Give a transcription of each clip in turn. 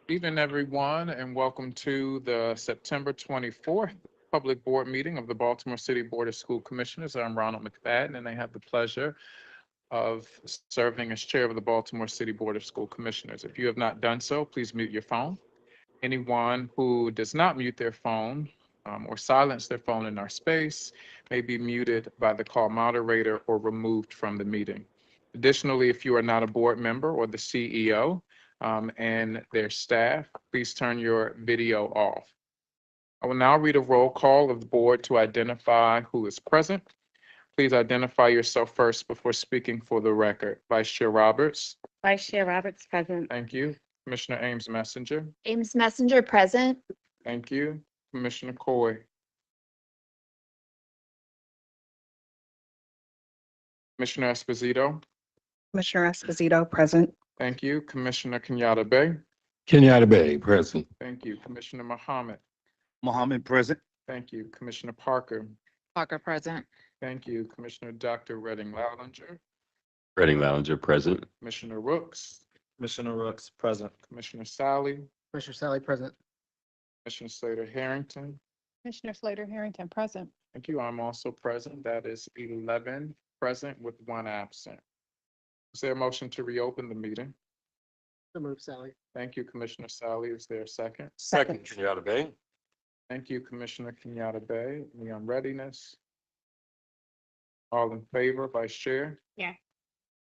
Evening, everyone, and welcome to the September 24th Public Board Meeting of the Baltimore City Board of School Commissioners. I'm Ronald McFadden, and I have the pleasure of serving as Chair of the Baltimore City Board of School Commissioners. If you have not done so, please mute your phone. Anyone who does not mute their phone or silence their phone in our space may be muted by the call moderator or removed from the meeting. Additionally, if you are not a board member or the CEO and their staff, please turn your video off. I will now read a roll call of the board to identify who is present. Please identify yourself first before speaking for the record. Vice Chair Roberts. Vice Chair Roberts present. Thank you. Commissioner Ames Messenger. Ames Messenger present. Thank you. Commissioner Coy. Commissioner Esposito. Commissioner Esposito, present. Thank you. Commissioner Kenyatta Bay. Kenyatta Bay, present. Thank you. Commissioner Muhammad. Mohammed present. Thank you. Commissioner Parker. Parker present. Thank you. Commissioner Dr. Redding Lallinger. Reading Lounger, present. Commissioner Rooks. Commissioner Rooks present. Commissioner Sally. Commissioner Sally present. Commissioner Slater Harrington. Commissioner Slater Harrington, present. Thank you. I'm also present. That is 11 present with 1 absent. Is there a motion to reopen the meeting? So move, Sally. Thank you, Commissioner Sally. Is there a second? Second. Kenyatta Bay. Thank you, Commissioner Kenyatta Bay. Any on readiness? All in favor, Vice Chair? Yeah.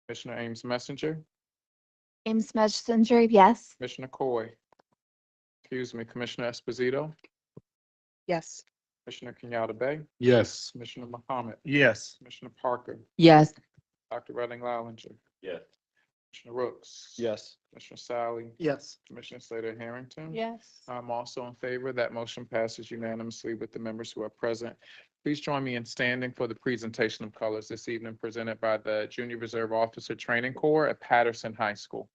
Commissioner Ames Messenger? Ames Messenger, yes. Commissioner Coy? Excuse me, Commissioner Esposito? Yes. Commissioner Kenyatta Bay? Yes. Commissioner Muhammad? Yes. Commissioner Parker? Yes. Dr. Redding Lallinger? Yes. Commissioner Rooks? Yes. Commissioner Sally? Yes. Commissioner Slater Harrington? Yes. I'm also in favor. That motion passes unanimously with the members who are present. Please join me in standing for the presentation of colors this evening presented by the Junior Reserve Officer Training Corps at Patterson High School.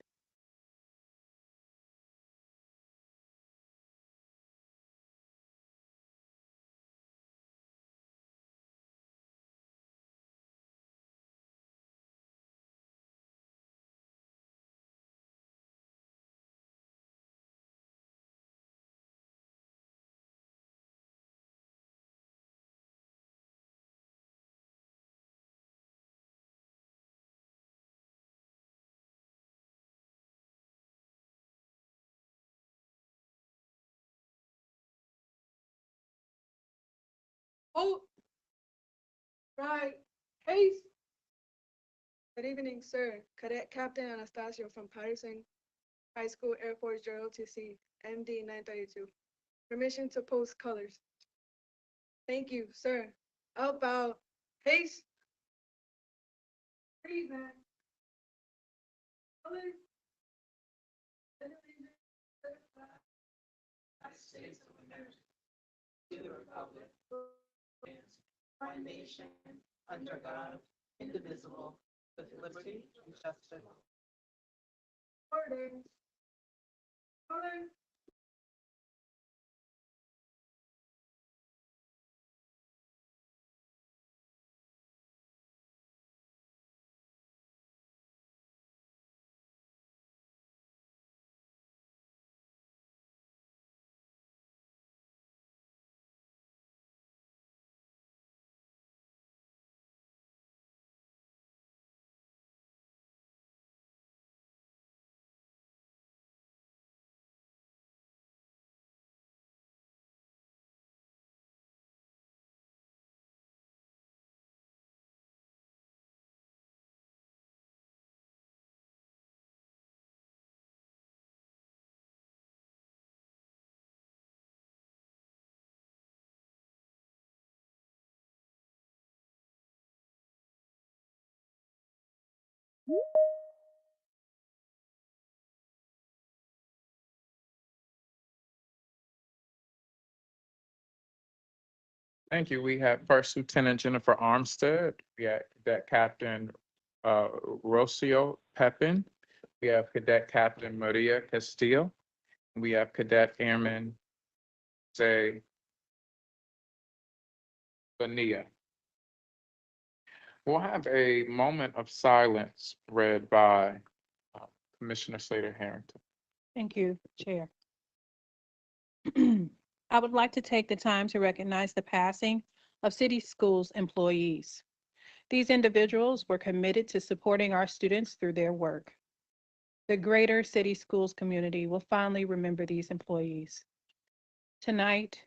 Oh, right. Hey. Good evening, sir. Cadet Captain Anastasio from Patterson High School Air Force JOTC, MD 932. Permission to post colors. Thank you, sir. How about haste? Breathe, man. Colors. States of America, to the republic, one nation, under God, indivisible, with liberty and justice. Order. Colors. Thank you. We have First Lieutenant Jennifer Armstead. We have Cadet Captain Rocio Pepin. We have Cadet Captain Maria Castillo. We have Cadet Airman Zay Bonilla. We'll have a moment of silence read by Commissioner Slater Harrington. Thank you, Chair. I would like to take the time to recognize the passing of City Schools employees. These individuals were committed to supporting our students through their work. The greater City Schools community will fondly remember these employees. Tonight,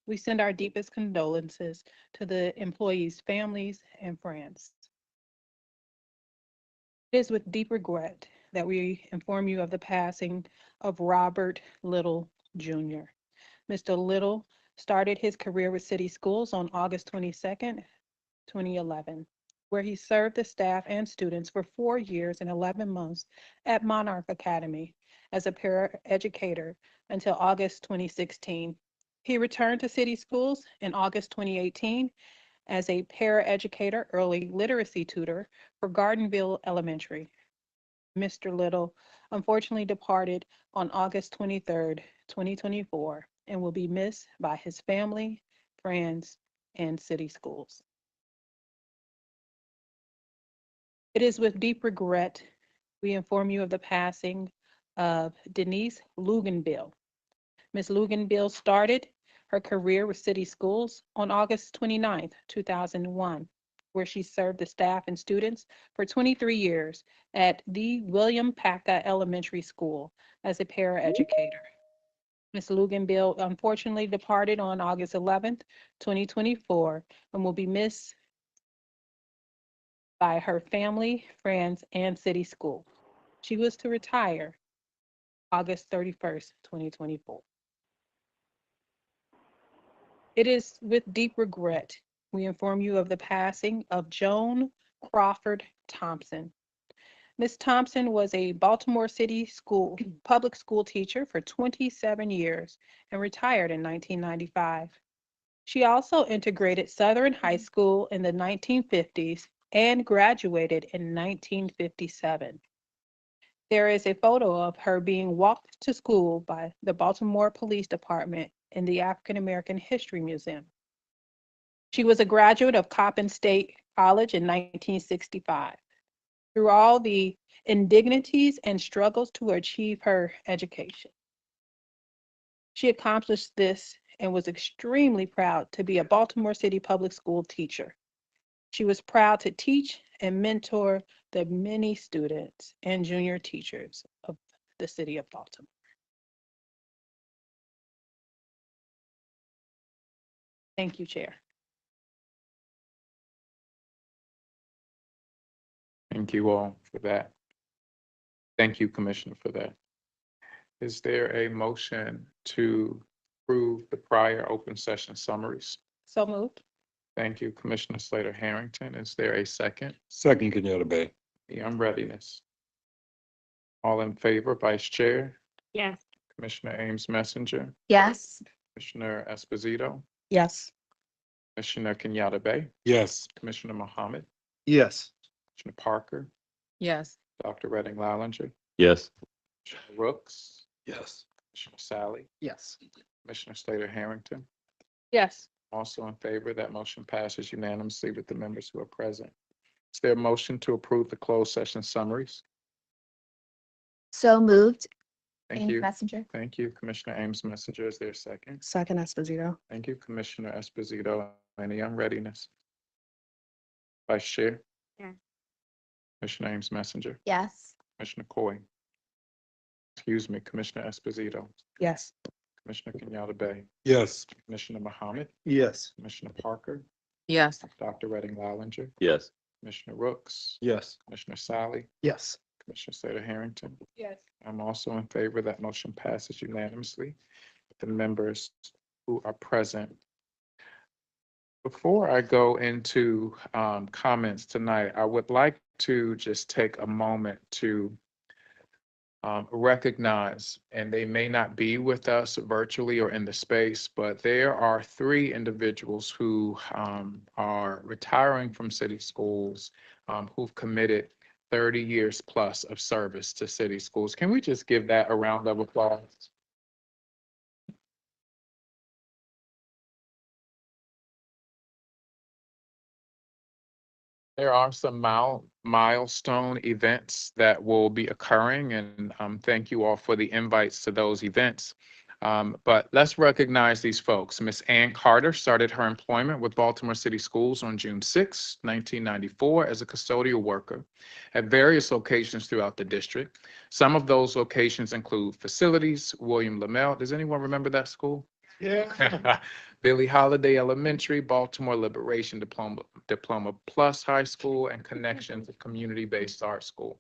we send our deepest condolences to the employees' families and friends. It is with deep regret that we inform you of the passing of Robert Little Jr. Mr. Little started his career with City Schools on August 22nd, 2011, where he served the staff and students for 4 years and 11 months at Monarch Academy as a paraeducator until August 2016. He returned to City Schools in August 2018 as a paraeducator early literacy tutor for Gardenville Elementary. Mr. Little unfortunately departed on August 23rd, 2024, and will be missed by his family, friends, and City Schools. It is with deep regret we inform you of the passing of Denise Luganbill. Ms. Luganbill started her career with City Schools on August 29th, 2001, where she served the staff and students for 23 years at the William Paca Elementary School as a paraeducator. Ms. Luganbill unfortunately departed on August 11th, 2024, and will be missed by her family, friends, and City School. She was to retire August 31st, 2024. It is with deep regret we inform you of the passing of Joan Crawford Thompson. Ms. Thompson was a Baltimore City public school teacher for 27 years and retired in 1995. She also integrated Southern High School in the 1950s and graduated in 1957. There is a photo of her being walked to school by the Baltimore Police Department in the African American History Museum. She was a graduate of Coppin State College in 1965. Through all the indignities and struggles to achieve her education, she accomplished this and was extremely proud to be a Baltimore City public school teacher. She was proud to teach and mentor the many students and junior teachers of the city of Baltimore. Thank you, Chair. Thank you all for that. Thank you, Commissioner, for that. Is there a motion to approve the prior open session summaries? So moved. Thank you, Commissioner Slater Harrington. Is there a second? Second, Kenyatta Bay. Beyond readiness. All in favor, Vice Chair, Yes. Commissioner Ames Messenger, Yes. Commissioner Esposito, Yes. Commissioner Kenyatta Bay, Yes. Commissioner Mohammed, Yes. Commissioner Parker, Yes. Dr. Redding Lallinger, Yes. Commissioner Rooks, Yes. Commissioner Sally, Yes. Commissioner Slater Harrington. Yes. Also in favor, that motion passes unanimously with the members who are present. Is there a motion to approve the closed session summaries? So moved. Thank Ames you. Messenger. Thank you, Commissioner Ames Messenger. Is there a second? Second Esposito. Thank you, Commissioner Esposito. Any unreadiness? Vice Chair? Yeah. Commissioner Ames Messenger, Yes. Commissioner Coy. Excuse me, Commissioner Esposito, Yes. Commissioner Kenyatta Bay, Yes. Commissioner Mohammed, Yes. Commissioner Parker, Yes. Dr. Redding Lallinger, Yes. Commissioner Rooks, Yes. Commissioner Sally, Yes. Commissioner Slater Harrington. Yes. I'm also in favor. That motion passes unanimously. The members who are present. Before I go into comments tonight, I would like to just take a moment to recognize, and they may not be with us virtually or in the space, but there are 3 individuals who are retiring from city schools who've committed 30 years plus of service to city schools. Can we just give that a round of applause? There are some milestone events that will be occurring, and thank you all for the invites to those events. But let's recognize these folks. Miss Ann Carter started her employment with Baltimore City Schools on June 6, 1994, as a custodial worker at various locations throughout the district. Some of those locations include facilities, William Lamel. Does anyone remember that school? Yeah. Billie Holiday Elementary, Baltimore Liberation Diploma Plus High School, and Connections Community-Based Art School.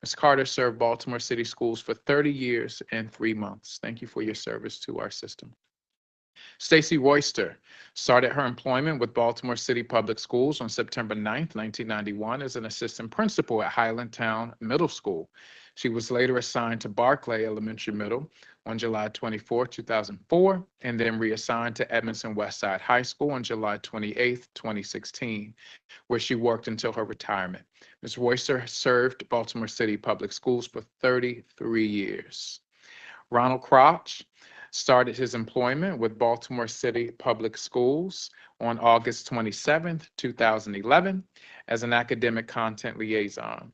Ms. Carter served Baltimore City Schools for 30 years and 3 months. Thank you for your service to our system. Stacy Royster started her employment with Baltimore City Public Schools on September 9th, 1991, as an assistant principal at Highlandtown Middle School. She was later assigned to Barclay Elementary Middle on July 24, 2004, and then reassigned to Edmondson Westside High School on July 28, 2016, where she worked until her retirement. Ms. Royster served Baltimore City Public Schools for 33 years. Ronald Crotch started his employment with Baltimore City Public Schools on August 27, 2011, as an academic content liaison.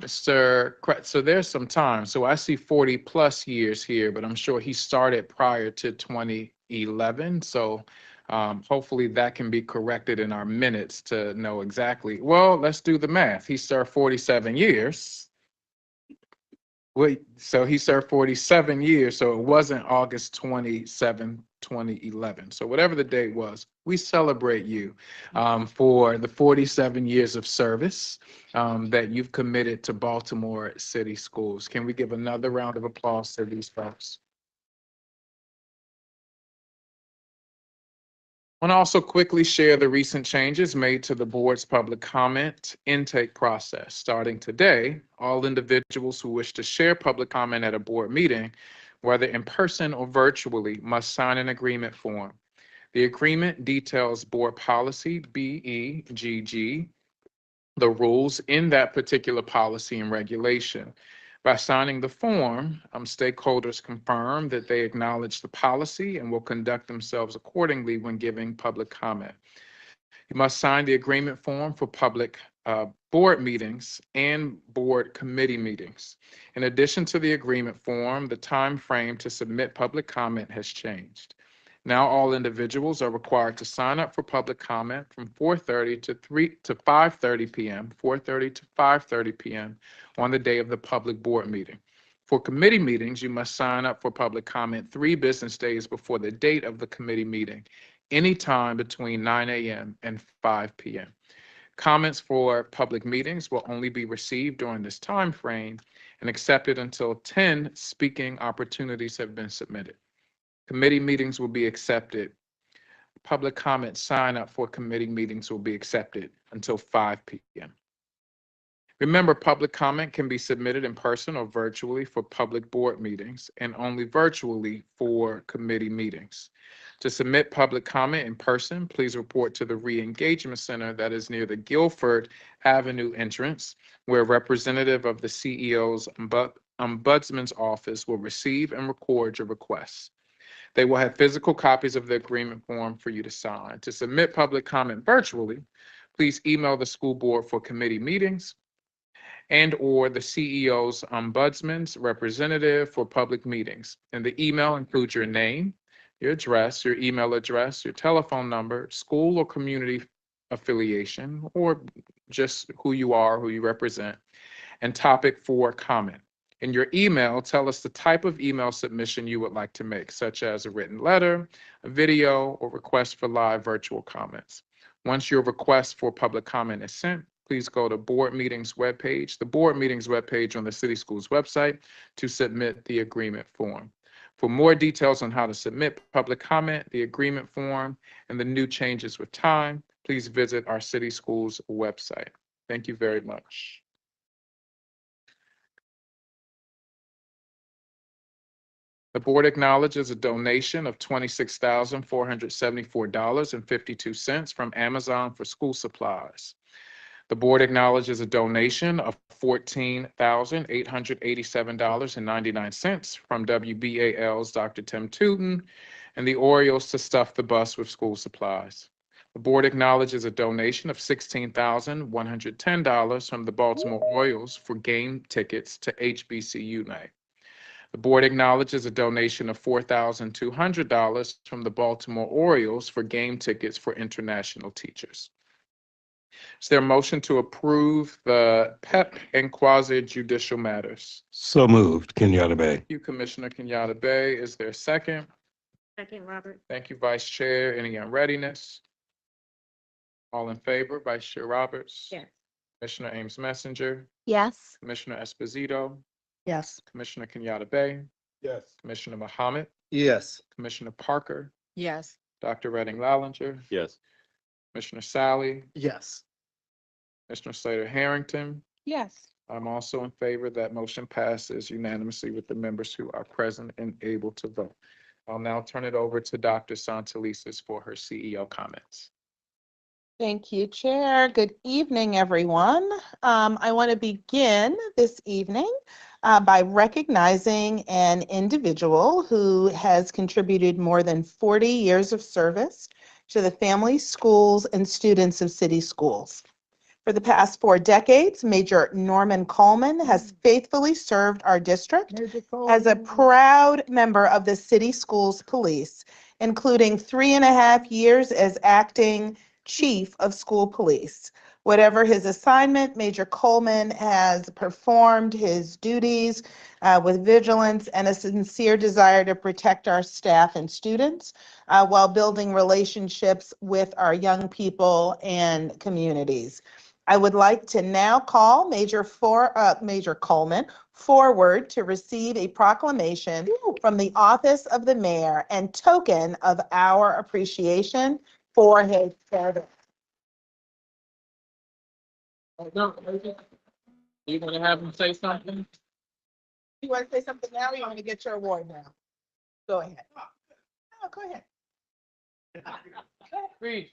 So there's some time. So I see 40 plus years here, but I'm sure he started prior to 2011. So hopefully that can be corrected in our minutes to know exactly. Well, let's do the math. He served 47 years. Wait, so he served 47 years, so it wasn't August 27, 2011. So whatever the date was, we celebrate you for the 47 years of service that you've committed to Baltimore City Schools. Can we give another round of applause to these folks? I want to also quickly share the recent changes made to the board's public comment intake process. Starting today, all individuals who wish to share public comment at a board meeting, whether in person or virtually, must sign an agreement form. The agreement details board policy BEGG, the rules in that particular policy and regulation. By signing the form, stakeholders confirm that they acknowledge the policy and will conduct themselves accordingly when giving public comment. You must sign the agreement form for public board meetings and board committee meetings. In addition to the agreement form, the time frame to submit public comment has changed. Now all individuals are required to sign up for public comment from 4:30 to 5:30 p.m., 4:30 to 5:30 p.m. on the day of the public board meeting. For committee meetings, you must sign up for public comment 3 business days before the date of the committee meeting, anytime between 9 a.m. and 5 p.m. Comments for public meetings will only be received during this time frame and accepted until 10 speaking opportunities have been submitted. Committee meetings will be accepted. Public comment sign up for committee meetings will be accepted until 5 p.m. Remember, public comment can be submitted in person or virtually for public board meetings and only virtually for committee meetings. To submit public comment in person, please report to the Re-Engagement Center that is near the Guilford Avenue entrance, where a representative of the CEO's Ombudsman's office will receive and record your requests. They will have physical copies of the agreement form for you to sign. To submit public comment virtually, please email the school board for committee meetings and/or the CEO's Ombudsman's representative for public meetings. And the email includes your name, your address, your email address, your telephone number, school or community affiliation, or just who you are, who you represent, and topic for comment. In your email, tell us the type of email submission you would like to make, such as a written letter, a video, or request for live virtual comments. Once your request for public comment is sent, please go to board meetings webpage, the board meetings webpage on the City Schools website to submit the agreement form. For more details on how to submit public comment, the agreement form, and the new changes with time, please visit our City Schools website. Thank you very much. The board acknowledges a donation of $26,474.52 from Amazon for school supplies. The board acknowledges a donation of $14,887.99 from WBAL's Dr. Tim Tootin and the Orioles to stuff the bus with school supplies. The board acknowledges a donation of $16,110 from the Baltimore Orioles for game tickets to HBCU night. The board acknowledges a donation of $4,200 from the Baltimore Orioles for game tickets for international teachers. Is there a motion to approve the PEP and quasi judicial matters? So moved, Kenyatta Bay. Thank you, Commissioner Kenyatta Bay. Is there a second? Second, Robert. Thank you, Vice Chair. Any unreadiness? All in favor, Vice Chair Roberts? Yes. Commissioner Ames Messenger, Yes. Commissioner Esposito, Yes. Commissioner Kenyatta Bay, Yes. Commissioner Muhammad, Yes. Commissioner Parker, Yes. Dr. Redding Lallinger, Yes. Commissioner Sally, Yes. Commissioner Slater Harrington. Yes. I'm also in favor. That motion passes unanimously with the members who are present and able to vote. I'll now turn it over to Dr. Santelises for her CEO comments. Thank you, Chair. Good evening, everyone. I want to begin this evening by recognizing an individual who has contributed more than 40 years of service to the families, schools, and students of city schools. For the past 4 decades, Major Norman Coleman has faithfully served our district as a proud member of the City Schools Police, including 3.5 years as acting Chief of School Police. Whatever his assignment, Major Coleman has performed his duties with vigilance and a sincere desire to protect our staff and students while building relationships with our young people and communities. I would like to now call Major Coleman forward to receive a proclamation from the office of the mayor and token of our appreciation for his service. You want to have him say something? You want to say something now or you want to get your award now? Go ahead. Oh, go ahead. Speech.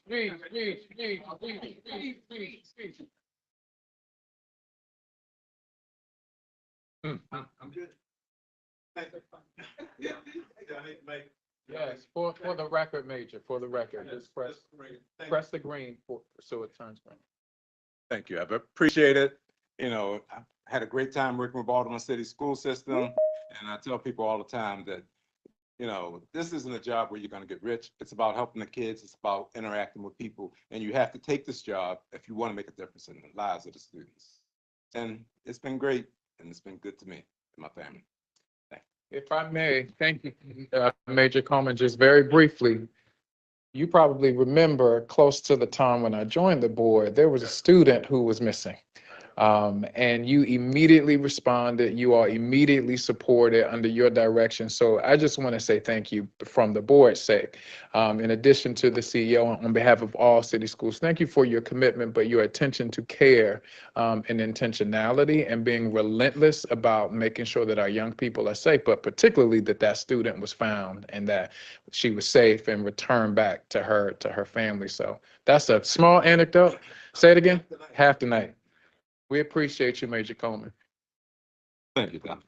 I'm good. Yes, for the record, Major, for the record, just press the green so it turns green. Thank you. I appreciate it. You know, I had a great time working with Baltimore City School System. And I tell people all the time that, you know, this isn't a job where you're going to get rich. It's about helping the kids. It's about interacting with people. And you have to take this job if you want to make a difference in the lives of the students. And it's been great. And it's been good to me and my family. If I may, thank you, Major Coleman, just very briefly. You probably remember close to the time when I joined the board, there was a student who was missing. And you immediately responded, you all immediately supported under your direction. So I just want to say thank you from the board's sake. In addition to the CEO, on behalf of all city schools, thank you for your commitment, but your attention to care and intentionality and being relentless about making sure that our young people are safe, but particularly that that student was found and that she was safe and returned back to her family. So that's a small anecdote. Say it again. Half the night. We appreciate you, Major Coleman. Thank you, Tom.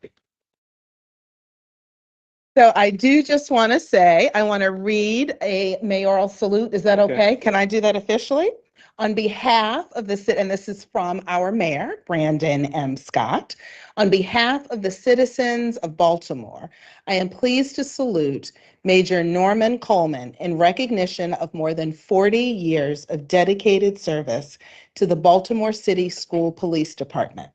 So I do just want to say, I want to read a mayoral salute. Is that okay? Can I do that officially? On behalf of the city, and this is from our mayor, Brandon M. Scott. On behalf of the citizens of Baltimore, I am pleased to salute Major Norman Coleman in recognition of more than 40 years of dedicated service to the Baltimore City School Police Department.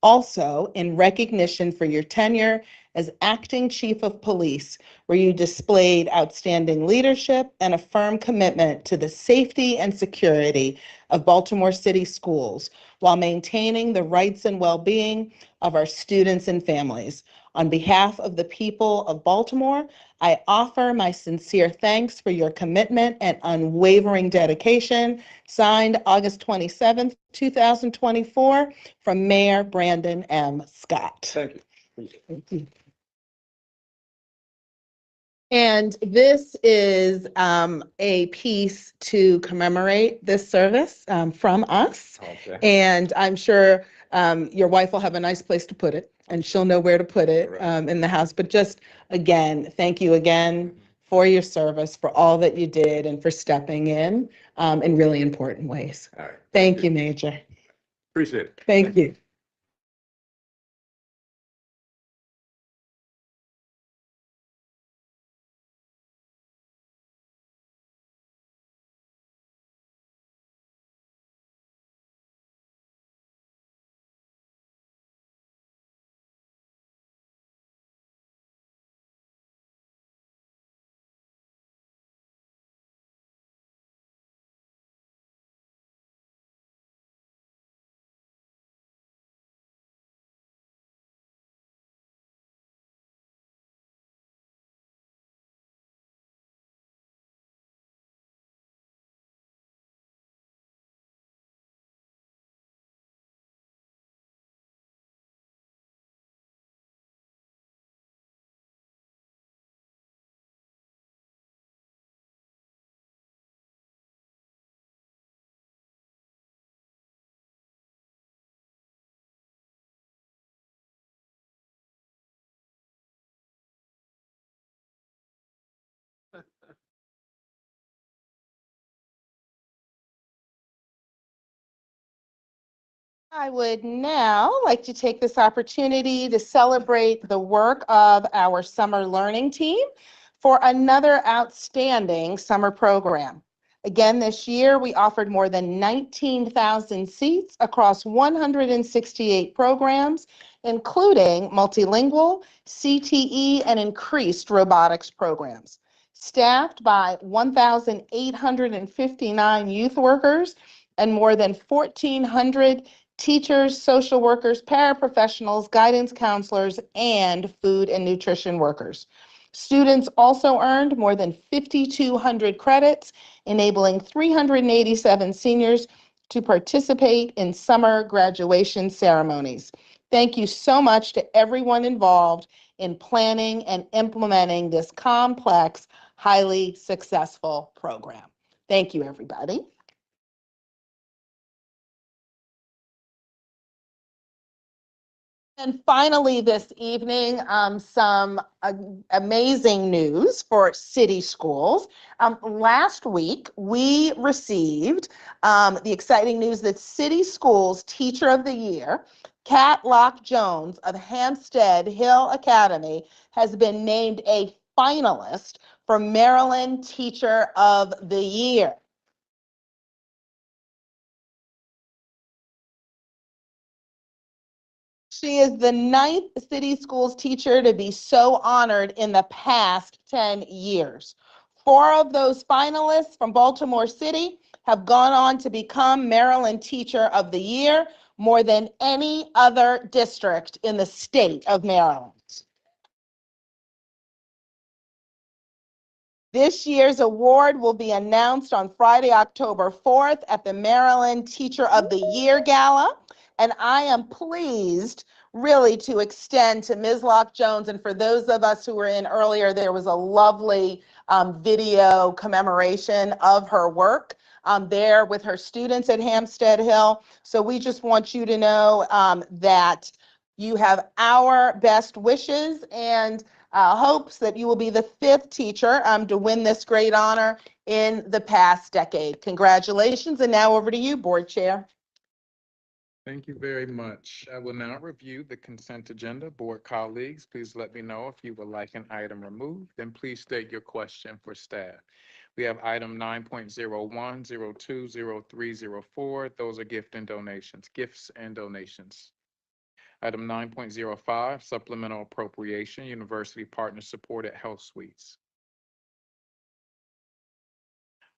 Also, in recognition for your tenure as acting chief of police, where you displayed outstanding leadership and a firm commitment to the safety and security of Baltimore City schools while maintaining the rights and well-being of our students and families. On behalf of the people of Baltimore, I offer my sincere thanks for your commitment and unwavering dedication. Signed August 27th, 2024, from Mayor Brandon M. Scott. Thank you. Thank you. And this is a piece to commemorate this service from us. Okay. And I'm sure your wife will have a nice place to put it and she'll know where to put it Right. in the house. But just again, thank you again for your service, for all that you did, and for stepping in really important ways. All right. Thank you, Major. Appreciate it. Thank you. I would now like to take this opportunity to celebrate the work of our summer learning team for another outstanding summer program. Again, this year, we offered more than 19,000 seats across 168 programs, including multilingual, CTE, and increased robotics programs. Staffed by 1,859 youth workers and more than 1,400 teachers, social workers, paraprofessionals, guidance counselors, and food and nutrition workers. Students also earned more than 5,200 credits, enabling 387 seniors to participate in summer graduation ceremonies. Thank you so much to everyone involved in planning and implementing this complex, highly successful program. Thank you, everybody. And finally, this evening, some amazing news for city schools. Last week, we received the exciting news that City Schools Teacher of the Year, Kat Locke Jones of Hampstead Hill Academy, has been named a finalist for Maryland Teacher of the Year. She is the 9th City Schools teacher to be so honored in the past 10 years. 4 of those finalists from Baltimore City have gone on to become Maryland Teacher of the Year, more than any other district in the state of Maryland. This year's award will be announced on Friday, October 4th at the Maryland Teacher of the Year Gala. And I am pleased really to extend to Ms. Locke Jones, and for those of us who were in earlier, there was a lovely video commemoration of her work there with her students at Hampstead Hill. So we just want you to know that you have our best wishes and hopes that you will be the 5th teacher to win this great honor in the past decade. Congratulations, and now over to you, Board Chair. Thank you very much. I will now review the consent agenda. Board colleagues, please let me know if you would like an item removed, and please state your question for staff. We have item 9.01, 02, 03, 04. Those are gifts and donations. Item 9.05, supplemental appropriation, university partner supported health suites.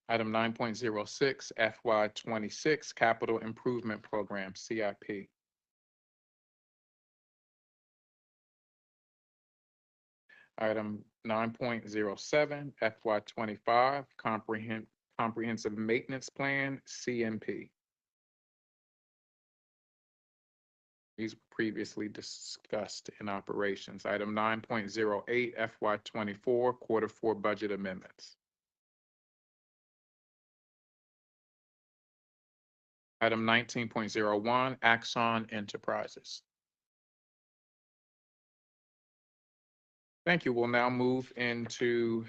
Item 9.06, FY 26 capital improvement program, CIP. Item 9.07, FY 25 comprehensive maintenance plan, CMP. These were previously discussed in operations. Item 9.08, FY 24 quarter 4 budget amendments. Item 19.01, Axon Enterprises. Thank you. We'll now move into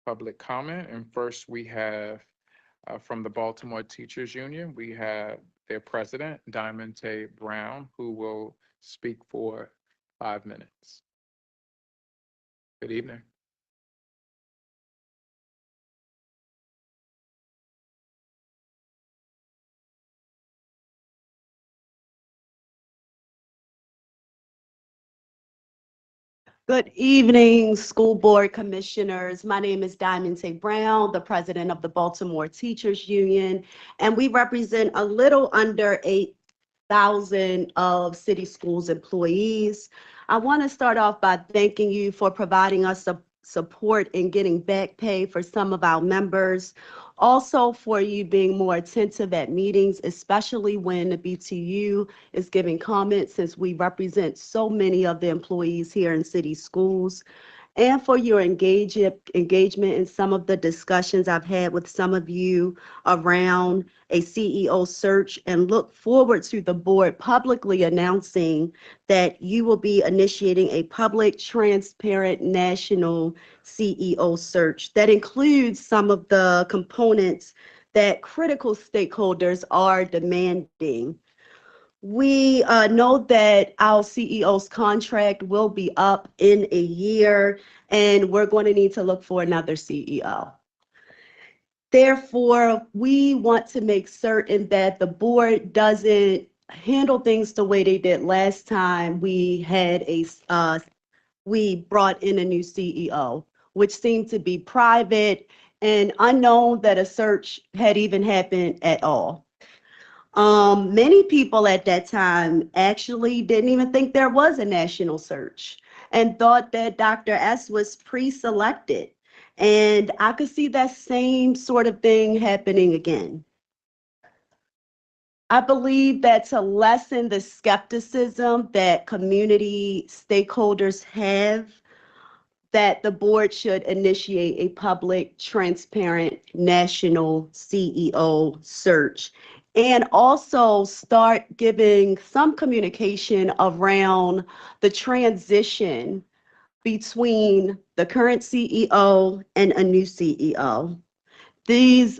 public comment. And first we have from the Baltimore Teachers Union, we have their president, Diamond Tay Brown, who will speak for 5 minutes. Good evening. Good evening, school board commissioners. My name is Diamond Tay Brown, the president of the Baltimore Teachers Union, and we represent a little under 8,000 of city schools employees. I want to start off by thanking you for providing us support in getting back pay for some of our members. Also for you being more attentive at meetings, especially when the BTU is giving comments, since we represent so many of the employees here in city schools, and for your engagement in some of the discussions I've had with some of you around a CEO search, and look forward to the board publicly announcing that you will be initiating a public, transparent, national CEO search that includes some of the components that critical stakeholders are demanding. We know that our CEO's contract will be up in a year, and we're going to need to look for another CEO. Therefore, we want to make certain that the board doesn't handle things the way they did last time we had we brought in a new CEO, which seemed to be private and unknown that a search had even happened at all. Many people at that time actually didn't even think there was a national search and thought that Dr. S was pre-selected. And I could see that same sort of thing happening again. I believe that to lessen the skepticism that community stakeholders have, that the board should initiate a public, transparent, national CEO search, and also start giving some communication around the transition between the current CEO and a new CEO. These,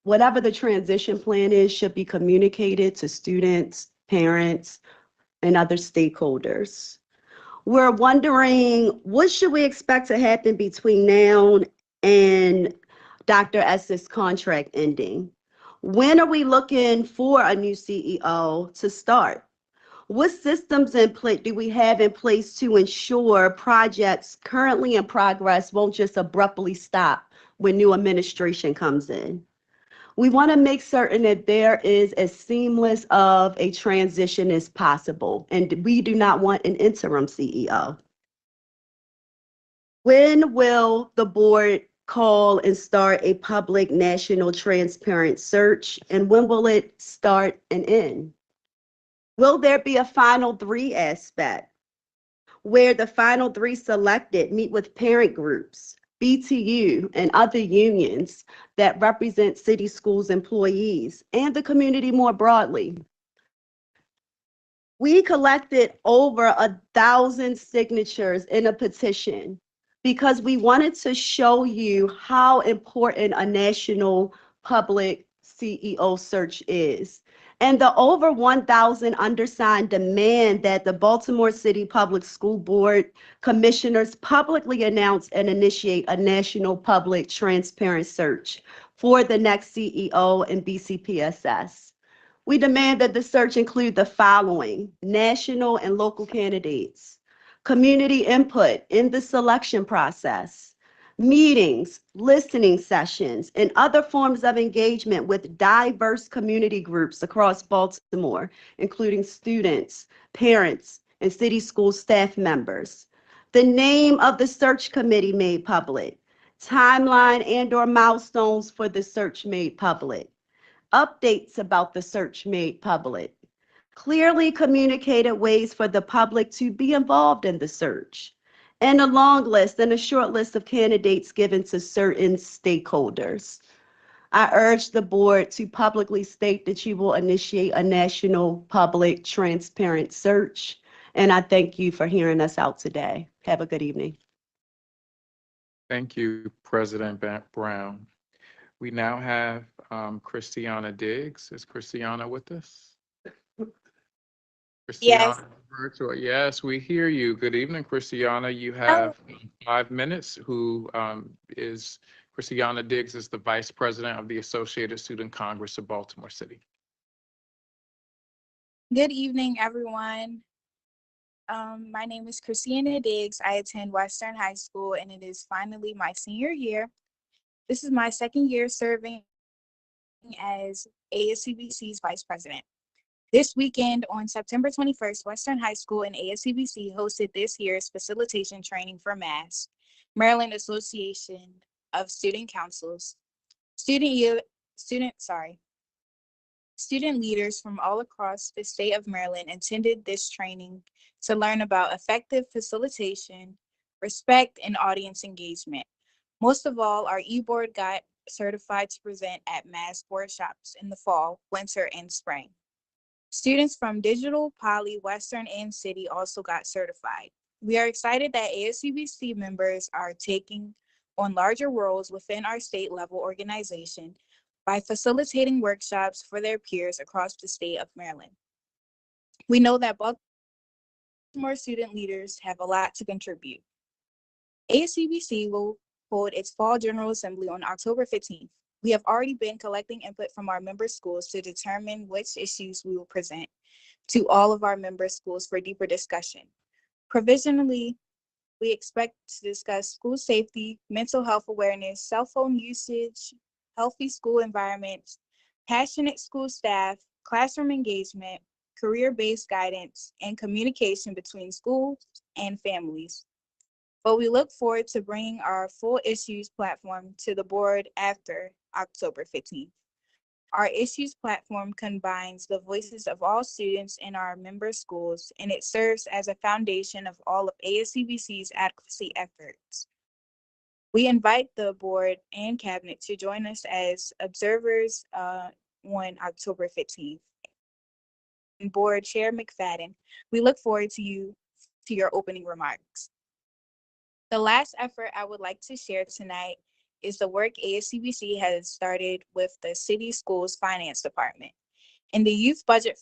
whatever the transition plan is, should be communicated to students, parents, and other stakeholders. We're wondering, what should we expect to happen between now and Dr. S's contract ending? When are we looking for a new CEO to start? What systems do we have in place to ensure projects currently in progress won't just abruptly stop when new administration comes in? We want to make certain that there is as seamless of a transition as possible, and we do not want an interim CEO. When will the board call and start a public, national, transparent search, and when will it start and end? Will there be a final three aspect where the final three selected meet with parent groups, BTU, and other unions that represent city schools employees and the community more broadly? We collected over 1,000 signatures in a petition because we wanted to show you how important a national public CEO search is. And the over 1,000 undersigned demand that the Baltimore City Public School Board commissioners publicly announce and initiate a national public transparent search for the next CEO and BCPSS. We demand that the search include the following: national and local candidates, community input in the selection process, meetings, listening sessions, and other forms of engagement with diverse community groups across Baltimore, including students, parents, and city school staff members. The name of the search committee made public, timeline and/or milestones for the search made public, updates about the search made public, clearly communicated ways for the public to be involved in the search, and a long list and a short list of candidates given to certain stakeholders. I urge the board to publicly state that you will initiate a national public transparent search, and I thank you for hearing us out today. Have a good evening. Thank you, President Brown. We now have Christiana Diggs. Is Christiana with us? Yes. Christiana, virtual. Yes, we hear you. Good evening, Christiana. You have 5 minutes. Christiana Diggs is the Vice President of the Associated Student Congress of Baltimore City. Good evening, everyone. My name is Christiana Diggs. I attend Western High School, and it is finally my senior year. This is my second year serving as ASCBC's Vice President. This weekend on September 21st, Western High School and ASCBC hosted this year's facilitation training for MASC, Maryland Association of Student Councils. Student leaders from all across the state of Maryland attended this training to learn about effective facilitation, respect, and audience engagement. Most of all, our e-board got certified to present at MASC workshops in the fall, winter, and spring. Students from Digital, Poly, Western, and City also got certified. We are excited that ASCBC members are taking on larger roles within our state-level organization by facilitating workshops for their peers across the state of Maryland. We know that Baltimore student leaders have a lot to contribute. ASCBC will hold its Fall General Assembly on October 15th. We have already been collecting input from our member schools to determine which issues we will present to all of our member schools for deeper discussion. Provisionally, we expect to discuss school safety, mental health awareness, cell phone usage, healthy school environments, passionate school staff, classroom engagement, career-based guidance, and communication between schools and families. But we look forward to bringing our full issues platform to the board after October 15th. Our issues platform combines the voices of all students in our member schools, and it serves as a foundation of all of ASCBC's advocacy efforts. We invite the board and cabinet to join us as observers on October 15th. And Board Chair McFadden, we look forward to your opening remarks. The last effort I would like to share tonight is the work ASCBC has started with the City Schools Finance Department. In the youth budget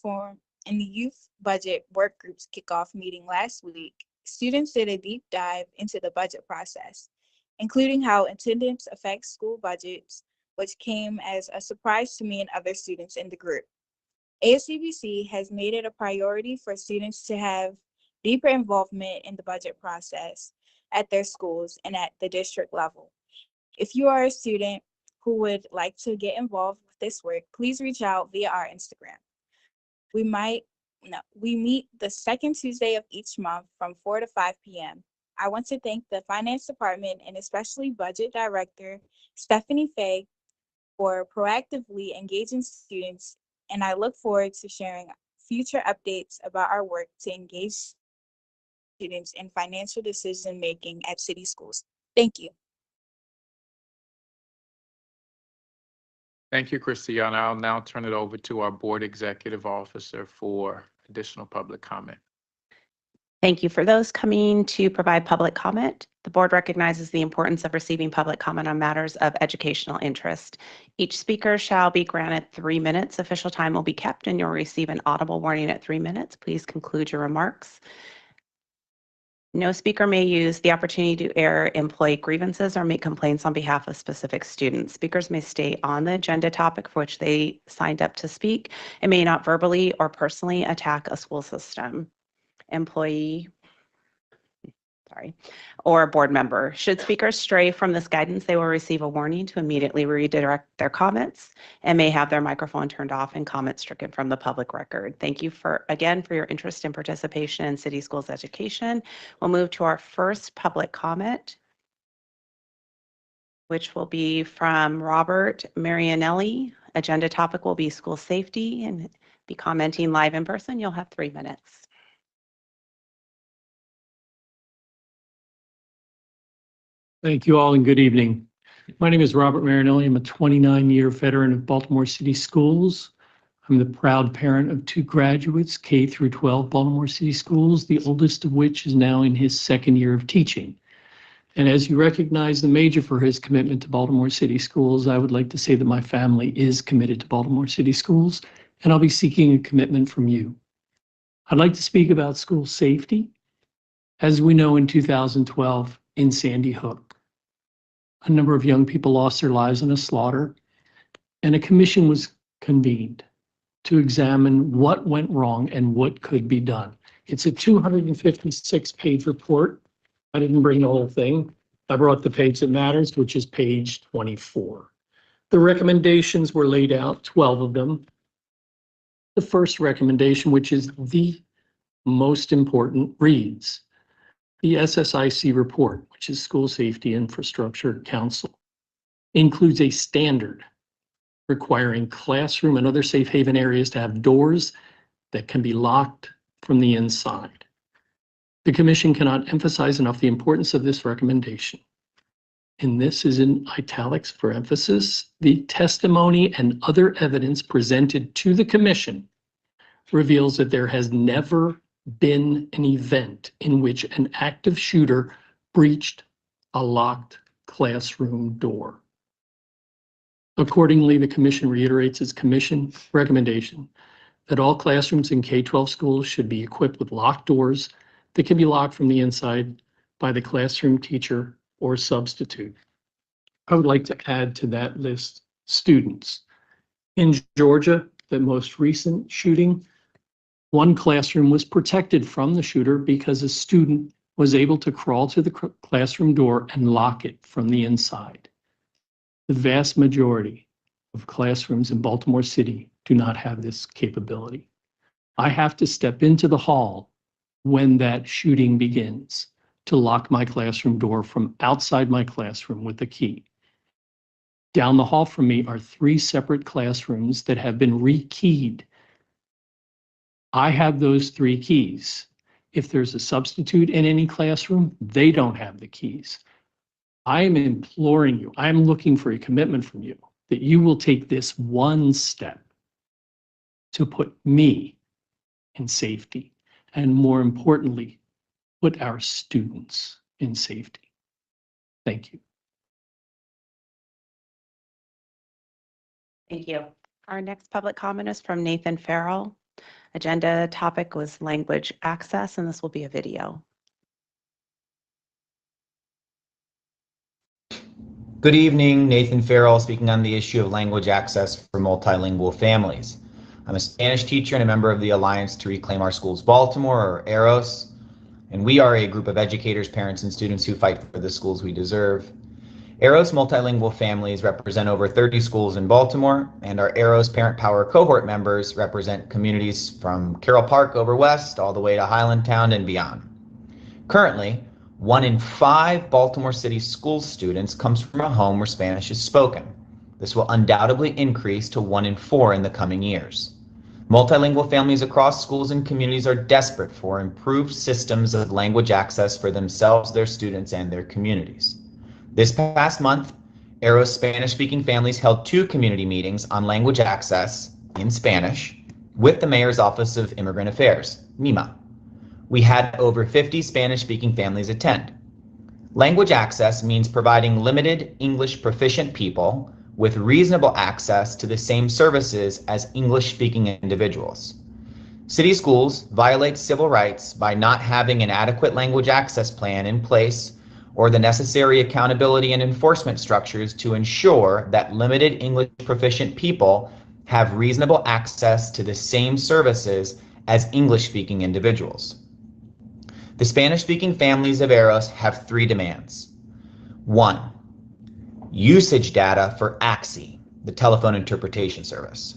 work group's kickoff meeting last week, students did a deep dive into the budget process, including how attendance affects school budgets, which came as a surprise to me and other students in the group. ASCBC has made it a priority for students to have deeper involvement in the budget process at their schools and at the district level. If you are a student who would like to get involved with this work, please reach out via our Instagram. We meet the second Tuesday of each month from 4 to 5 p.m. I want to thank the Finance Department and especially Budget Director Stephanie Fay for proactively engaging students, and I look forward to sharing future updates about our work to engage students in financial decision-making at city schools. Thank you. Thank you, Christiana. I'll now turn it over to our Board Executive Officer for additional public comment. Thank you. For those coming to provide public comment, the board recognizes the importance of receiving public comment on matters of educational interest. Each speaker shall be granted 3 minutes. Official time will be kept and you'll receive an audible warning at 3 minutes. Please conclude your remarks. No speaker may use the opportunity to air employee grievances or make complaints on behalf of specific students. Speakers may stay on the agenda topic for which they signed up to speak and may not verbally or personally attack a school system, employee, or a board member. Should speakers stray from this guidance, they will receive a warning to immediately redirect their comments and may have their microphone turned off and comments stricken from the public record. Thank you again for your interest and participation in City Schools education. We'll move to our first public comment, which will be from Robert Marianelli. Agenda topic will be school safety and be commenting live in person. You'll have 3 minutes. Thank you all and good evening. My name is Robert Marinelli. I'm a 29-year veteran of Baltimore City Schools. I'm the proud parent of 2 graduates, K through 12 Baltimore City Schools, the oldest of which is now in his 2nd year of teaching. And as you recognize the major for his commitment to Baltimore City Schools, I would like to say that my family is committed to Baltimore City Schools, and I'll be seeking a commitment from you. I'd like to speak about school safety. As we know, in 2012, in Sandy Hook, a number of young people lost their lives in a slaughter, and a commission was convened to examine what went wrong and what could be done. It's a 256-page report. I didn't bring the whole thing. I brought the page that matters, which is page 24. The recommendations were laid out, 12 of them. The first recommendation, which is the most important, reads, the SSIC report, which is School Safety Infrastructure Council, includes a standard requiring classroom and other safe haven areas to have doors that can be locked from the inside. The Commission cannot emphasize enough the importance of this recommendation. And this is in italics for emphasis. The testimony and other evidence presented to the Commission reveals that there has never been an event in which an active shooter breached a locked classroom door. Accordingly, the Commission reiterates its Commission recommendation that all classrooms in K-12 schools should be equipped with locked doors that can be locked from the inside by the classroom teacher or substitute. I would like to add to that list students. In Georgia, the most recent shooting, one classroom was protected from the shooter because a student was able to crawl to the classroom door and lock it from the inside. The vast majority of classrooms in Baltimore City do not have this capability. I have to step into the hall when that shooting begins to lock my classroom door from outside my classroom with a key. Down the hall from me are 3 separate classrooms that have been rekeyed. I have those 3 keys. If there's a substitute in any classroom, they don't have the keys. I am imploring you, I'm looking for a commitment from you that you will take this one step to put me in safety, and more importantly, put our students in safety. Thank you. Thank you. Our next public comment is from Nathan Farrell. Agenda topic was language access, and this will be a video. Good evening, Nathan Farrell speaking on the issue of language access for multilingual families. I'm a Spanish teacher and a member of the Alliance to Reclaim Our Schools Baltimore, or AROS, and we are a group of educators, parents, and students who fight for the schools we deserve. AROS multilingual families represent over 30 schools in Baltimore, and our AROS Parent Power cohort members represent communities from Carroll Park over west all the way to Highlandtown and beyond. Currently, 1 in 5 Baltimore City school students comes from a home where Spanish is spoken. This will undoubtedly increase to 1 in 4 in the coming years. Multilingual families across schools and communities are desperate for improved systems of language access for themselves, their students, and their communities. This past month, AROS Spanish-speaking families held 2 community meetings on language access in Spanish with the Mayor's Office of Immigrant Affairs, MEMA. We had over 50 Spanish-speaking families attend. Language access means providing limited English proficient people with reasonable access to the same services as English-speaking individuals. City schools violate civil rights by not having an adequate language access plan in place or the necessary accountability and enforcement structures to ensure that limited English proficient people have reasonable access to the same services as English-speaking individuals. The Spanish-speaking families of AROS have 3 demands. 1, usage data for AXI, the telephone interpretation service.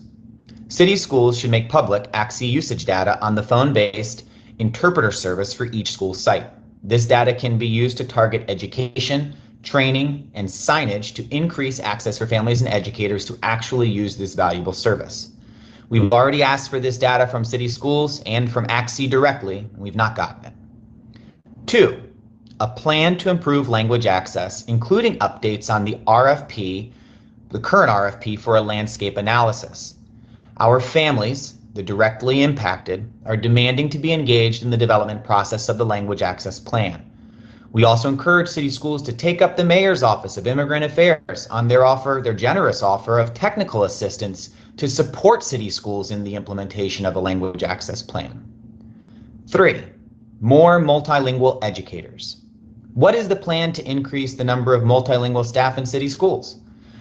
City schools should make public AXI usage data on the phone-based interpreter service for each school site. This data can be used to target education, training, and signage to increase access for families and educators to actually use this valuable service. We've already asked for this data from city schools and from AXI directly, and we've not gotten it. 2, a plan to improve language access, including updates on the RFP, the current RFP for a landscape analysis. Our families, the directly impacted, are demanding to be engaged in the development process of the language access plan. We also encourage city schools to take up the Mayor's Office of Immigrant Affairs on their generous offer of technical assistance to support city schools in the implementation of a language access plan. 3, more multilingual educators. What is the plan to increase the number of multilingual staff in city schools?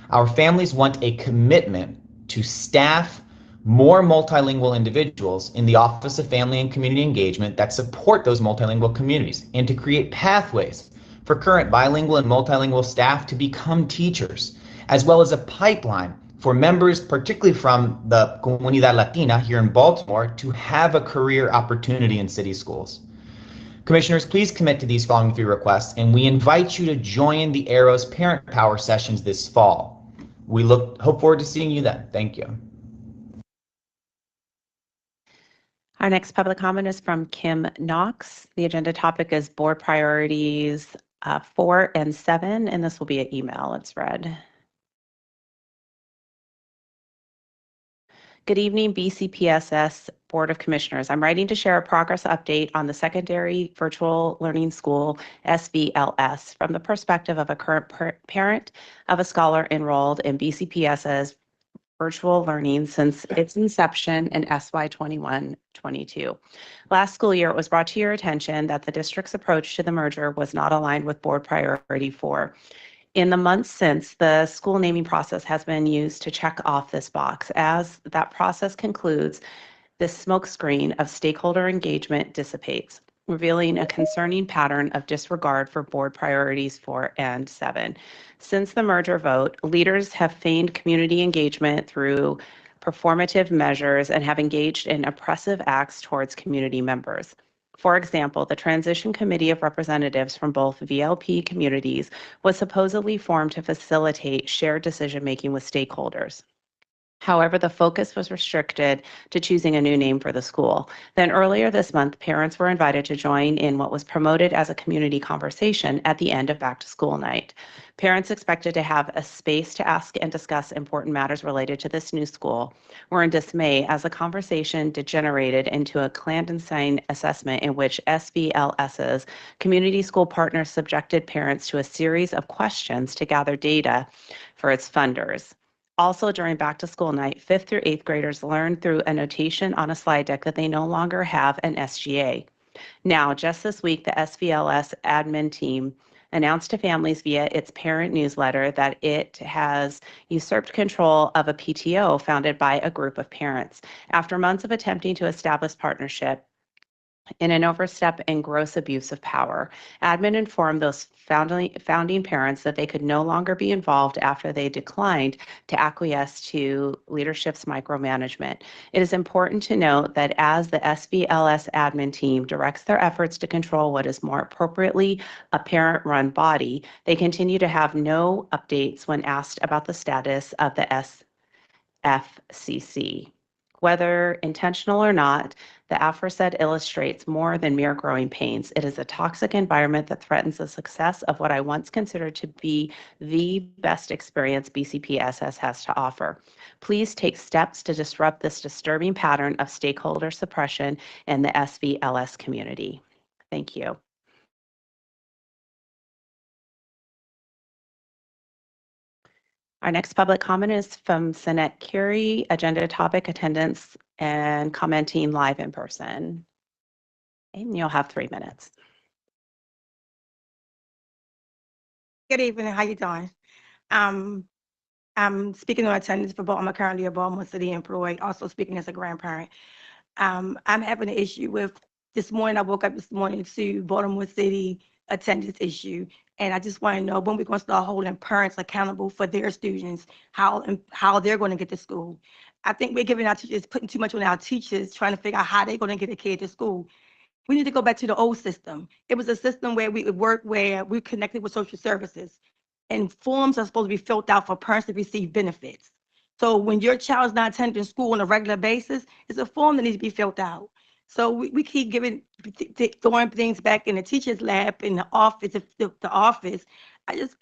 Our families want a commitment to staff more multilingual individuals in the Office of Family and Community Engagement that support those multilingual communities, and to create pathways for current bilingual and multilingual staff to become teachers, as well as a pipeline for members, particularly from the Comunidad Latina here in Baltimore, to have a career opportunity in city schools. Commissioners, please commit to these following 3 requests, and we invite you to join the ARROS Parent Power sessions this fall. We hope forward to seeing you then. Thank you. Our next public comment is from Kim Knox. The agenda topic is board priorities 4 and 7, and this will be an email. It's read. Good evening, BCPSS Board of Commissioners. I'm writing to share a progress update on the Secondary Virtual Learning School, SVLS, from the perspective of a current parent of a scholar enrolled in BCPSS virtual learning since its inception in SY 21-22. Last school year, it was brought to your attention that the district's approach to the merger was not aligned with board priority 4. In the months since, the school naming process has been used to check off this box. As that process concludes, this smokescreen of stakeholder engagement dissipates, revealing a concerning pattern of disregard for board priorities 4 and 7. Since the merger vote, leaders have feigned community engagement through performative measures and have engaged in oppressive acts towards community members. For example, the Transition Committee of Representatives from both VLP communities was supposedly formed to facilitate shared decision-making with stakeholders. However, the focus was restricted to choosing a new name for the school. Then earlier this month, parents were invited to join in what was promoted as a community conversation at the end of back to school night. Parents expected to have a space to ask and discuss important matters related to this new school were in dismay as the conversation degenerated into a clandestine assessment in which SVLS's community school partners subjected parents to a series of questions to gather data for its funders. Also, during back to school night, 5th through 8th graders learned through a notation on a slide deck that they no longer have an SGA. Now, just this week, the SVLS admin team announced to families via its parent newsletter that it has usurped control of a PTO founded by a group of parents. After months of attempting to establish partnership, in an overstep and gross abuse of power, admin informed those founding parents that they could no longer be involved after they declined to acquiesce to leadership's micromanagement. It is important to note that as the SVLS admin team directs their efforts to control what is more appropriately a parent-run body, they continue to have no updates when asked about the status of the SFCC. Whether intentional or not, the aforesaid illustrates more than mere growing pains. It is a toxic environment that threatens the success of what I once considered to be the best experience BCPSS has to offer. Please take steps to disrupt this disturbing pattern of stakeholder suppression in the SVLS community. Thank you. Our next public comment is from Sinette Curie, agenda topic, attendance and commenting live in person. And you'll have 3 minutes. Good evening, how you doing? I'm speaking on attendance for Baltimore. I'm currently a Baltimore City employee, also speaking as a grandparent. I'm having an issue with, this morning, I woke up this morning to Baltimore City attendance issue. And I just want to know when we're going to start holding parents accountable for their students, how they're going to get to school. I think we're giving our teachers, putting too much on our teachers, trying to figure out how they're going to get a kid to school. We need to go back to the old system. It was a system where we would work, where we connected with social services. And forms are supposed to be filled out for parents to receive benefits. So when your child is not attending school on a regular basis, it's a form that needs to be filled out. So we keep throwing things back in the teacher's lab, in the office, the office.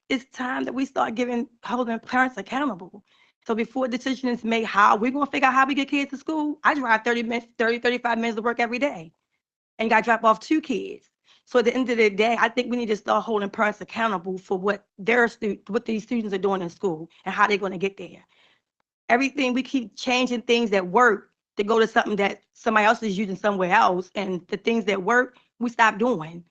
It's time that we start holding parents accountable. So before a decision is made, how we're going to figure out how we get kids to school. I drive 35 minutes to work every day and got to drop off 2 kids. So at the end of the day, I think we need to start holding parents accountable for what what these students are doing in school and how they're going to get there. Everything, we keep changing things that work to go to something that somebody else is using somewhere else, and the things that work, we stop doing.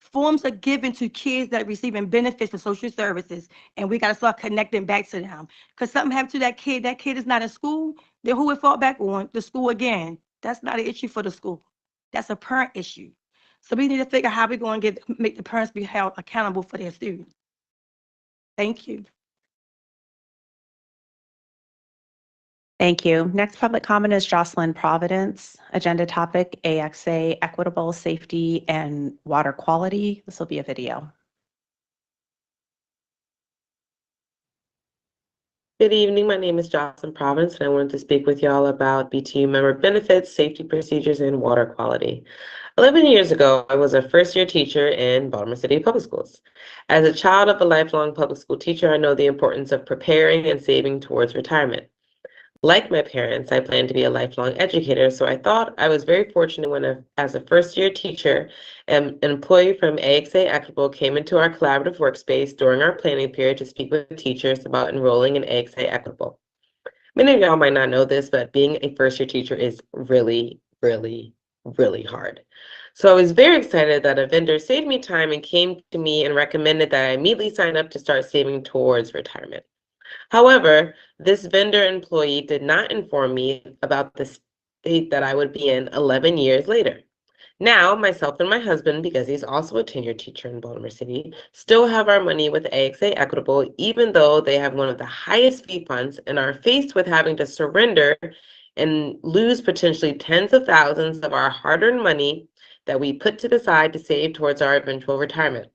Forms are given to kids that are receiving benefits for social services, and we got to start connecting back to them. Because something happened to that kid is not in school, then who would fall back on? The school again. That's not an issue for the school. That's a parent issue. So we need to figure out how we're going to make the parents be held accountable for their students. Thank you. Thank you. Next public comment is Jocelyn Providence. Agenda topic, AXA, equitable safety and water quality. This will be a video. Good evening. My name is Jocelyn Providence, and I wanted to speak with y'all about BTU member benefits, safety procedures, and water quality. 11 years ago, I was a first-year teacher in Baltimore City Public Schools. As a child of a lifelong public school teacher, I know the importance of preparing and saving towards retirement. Like my parents, I plan to be a lifelong educator, so I thought I was very fortunate when, as a first-year teacher, an employee from AXA Equitable came into our collaborative workspace during our planning period to speak with teachers about enrolling in AXA Equitable. Many of y'all might not know this, but being a first-year teacher is really, really, really hard. So I was very excited that a vendor saved me time and came to me and recommended that I immediately sign up to start saving towards retirement. However, this vendor employee did not inform me about the state that I would be in 11 years later. Now, myself and my husband, because he's also a tenured teacher in Baltimore City, still have our money with AXA Equitable, even though they have one of the highest fee funds and are faced with having to surrender and lose potentially tens of thousands of our hard-earned money that we put to the side to save towards our eventual retirement.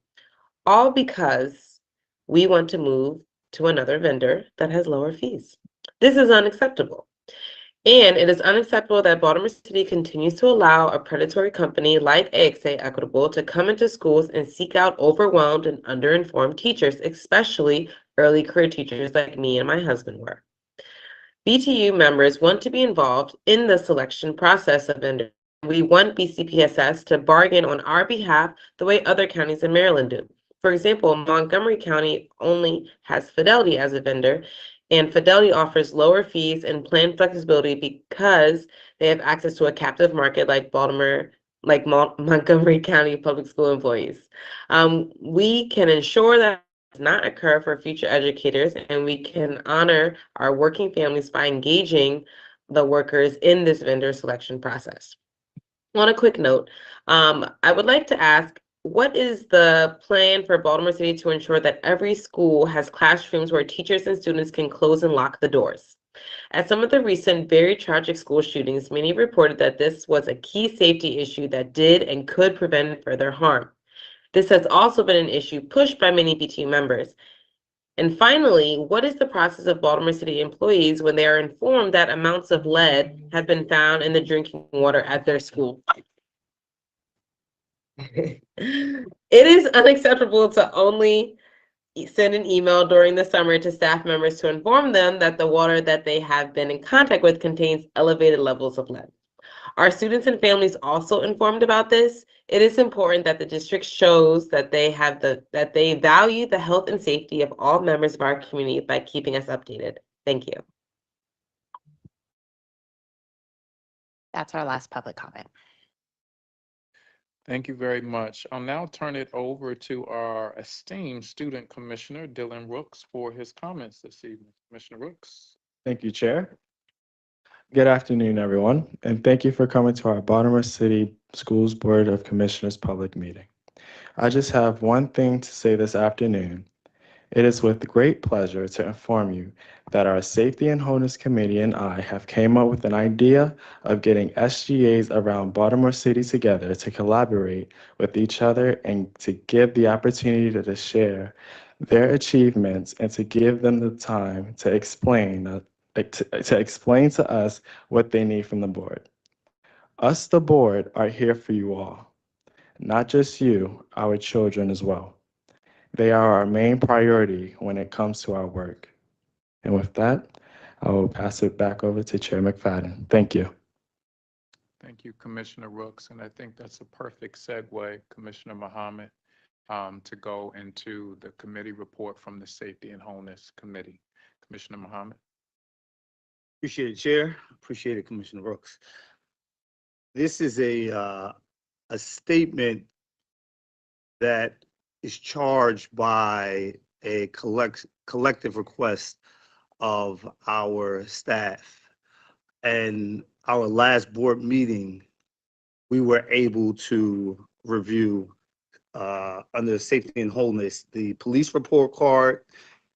All because we want to move to another vendor that has lower fees. This is unacceptable. And it is unacceptable that Baltimore City continues to allow a predatory company like AXA Equitable to come into schools and seek out overwhelmed and underinformed teachers, especially early career teachers like me and my husband were. BTU members want to be involved in the selection process of vendors. We want BCPSS to bargain on our behalf the way other counties in Maryland do. For example, Montgomery County only has Fidelity as a vendor, and Fidelity offers lower fees and plan flexibility because they have access to a captive market like Montgomery County public school employees. We can ensure that does not occur for future educators, and we can honor our working families by engaging the workers in this vendor selection process. On a quick note, I would like to ask, what is the plan for Baltimore City to ensure that every school has classrooms where teachers and students can close and lock the doors? At some of the recent very tragic school shootings, many reported that this was a key safety issue that did and could prevent further harm. This has also been an issue pushed by many BTU members. And finally, what is the process of Baltimore City employees when they are informed that amounts of lead have been found in the drinking water at their school? It is unacceptable to only send an email during the summer to staff members to inform them that the water that they have been in contact with contains elevated levels of lead. Are students and families also informed about this? It is important that the district shows that they value the health and safety of all members of our community by keeping us updated. Thank you. That's our last public comment. Thank you very much. I'll now turn it over to our esteemed student commissioner, Dylan Rooks, for his comments this evening. Commissioner Rooks. Thank you, Chair. Good afternoon, everyone, and thank you for coming to our Baltimore City Schools Board of Commissioners public meeting. I just have one thing to say this afternoon. It is with great pleasure to inform you that our Safety and Wholeness Committee and I have came up with an idea of getting SGAs around Baltimore City together to collaborate with each other and to give the opportunity to share their achievements and to give them the time to explain to us what they need from the board. Us, the board, are here for you all, not just you, our children as well. They are our main priority when it comes to our work. And with that, I will pass it back over to Chair McFadden. Thank you. Thank you, Commissioner Rooks. And I think that's a perfect segue, Commissioner Mohammed, to go into the committee report from the Safety and Wholeness Committee. Commissioner Mohammed. Appreciate it, Chair. Appreciate it, Commissioner Brooks. This is a statement that is charged by a collective request of our staff. And our last board meeting, we were able to review under safety and wholeness, the police report card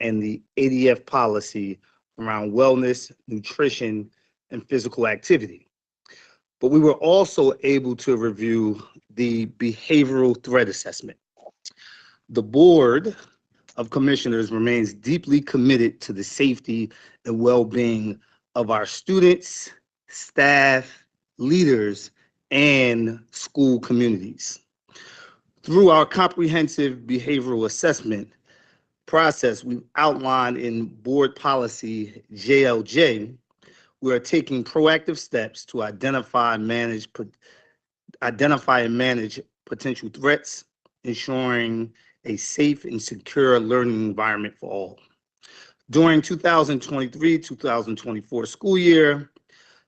and the ADF policy around wellness, nutrition, and physical activity. But we were also able to review the behavioral threat assessment. The Board of Commissioners remains deeply committed to the safety and well-being of our students, staff, leaders, and school communities. Through our comprehensive behavioral assessment process we outlined in Board Policy JLJ, we are taking proactive steps to identify and manage potential threats, ensuring a safe and secure learning environment for all. During 2023-2024 school year,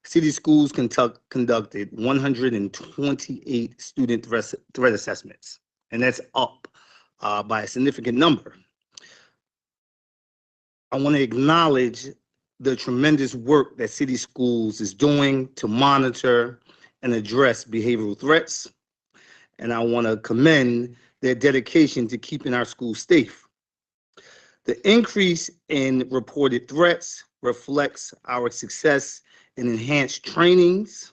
City Schools conducted 128 student threat assessments, and that's up by a significant number. I want to acknowledge the tremendous work that City Schools is doing to monitor and address behavioral threats, and I want to commend their dedication to keeping our schools safe. The increase in reported threats reflects our success in enhanced trainings,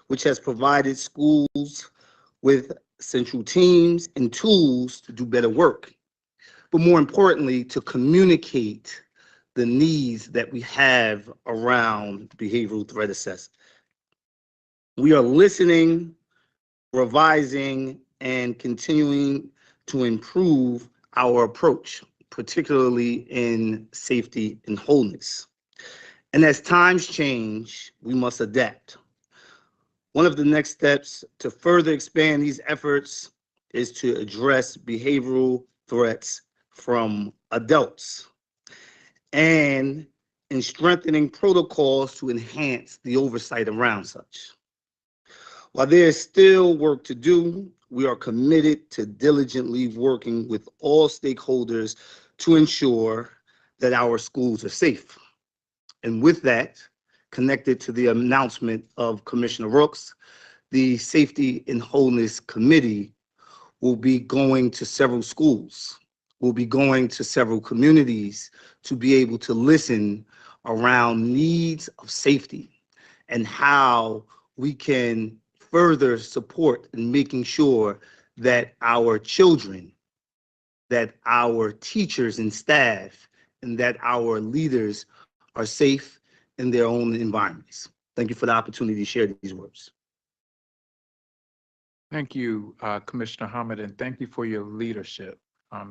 which has provided schools with central teams and tools to do better work, but more importantly, to communicate the needs that we have around behavioral threat assessment. We are listening, revising, and continuing to improve our approach, particularly in safety and wholeness. And as times change, we must adapt. One of the next steps to further expand these efforts is to address behavioral threats from adults and in strengthening protocols to enhance the oversight around such. While there is still work to do, we are committed to diligently working with all stakeholders to ensure that our schools are safe. And with that, connected to the announcement of Commissioner Rooks, the Safety and Wholeness Committee will be going to several schools, will be going to several communities to be able to listen around needs of safety and how we can further support in making sure that our children, that our teachers and staff, and that our leaders are safe in their own environments. Thank you for the opportunity to share these words. Thank you, Commissioner Hamid, and thank you for your leadership.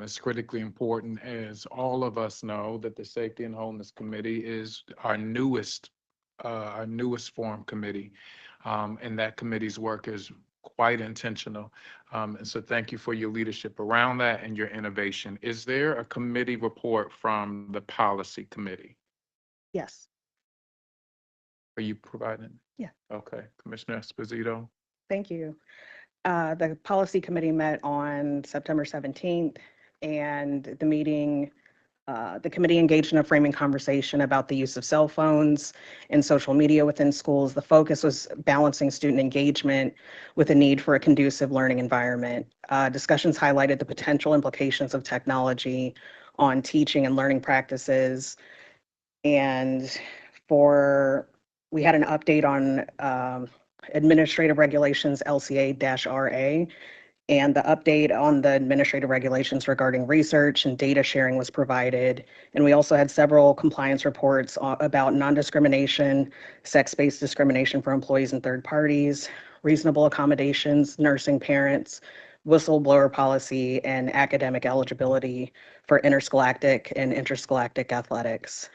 It's critically important, as all of us know, that the Safety and Wholeness Committee is our newest form committee, and that committee's work is quite intentional. And so thank you for your leadership around that and your innovation. Is there a committee report from the Policy Committee? Yes. Are you providing? Yeah. Okay, Commissioner Esposito. Thank you. The policy committee met on September 17th, and the committee engaged in a framing conversation about the use of cell phones and social media within schools. The focus was balancing student engagement with a need for a conducive learning environment. Discussions highlighted the potential implications of technology on teaching and learning practices. And we had an update on Administrative Regulations LCA-RA, and the update on the administrative regulations regarding research and data sharing was provided. And we also had several compliance reports about non-discrimination, sex-based discrimination for employees and third parties, reasonable accommodations, nursing parents, whistleblower policy, and academic eligibility for interscholastic and interscholastic athletics.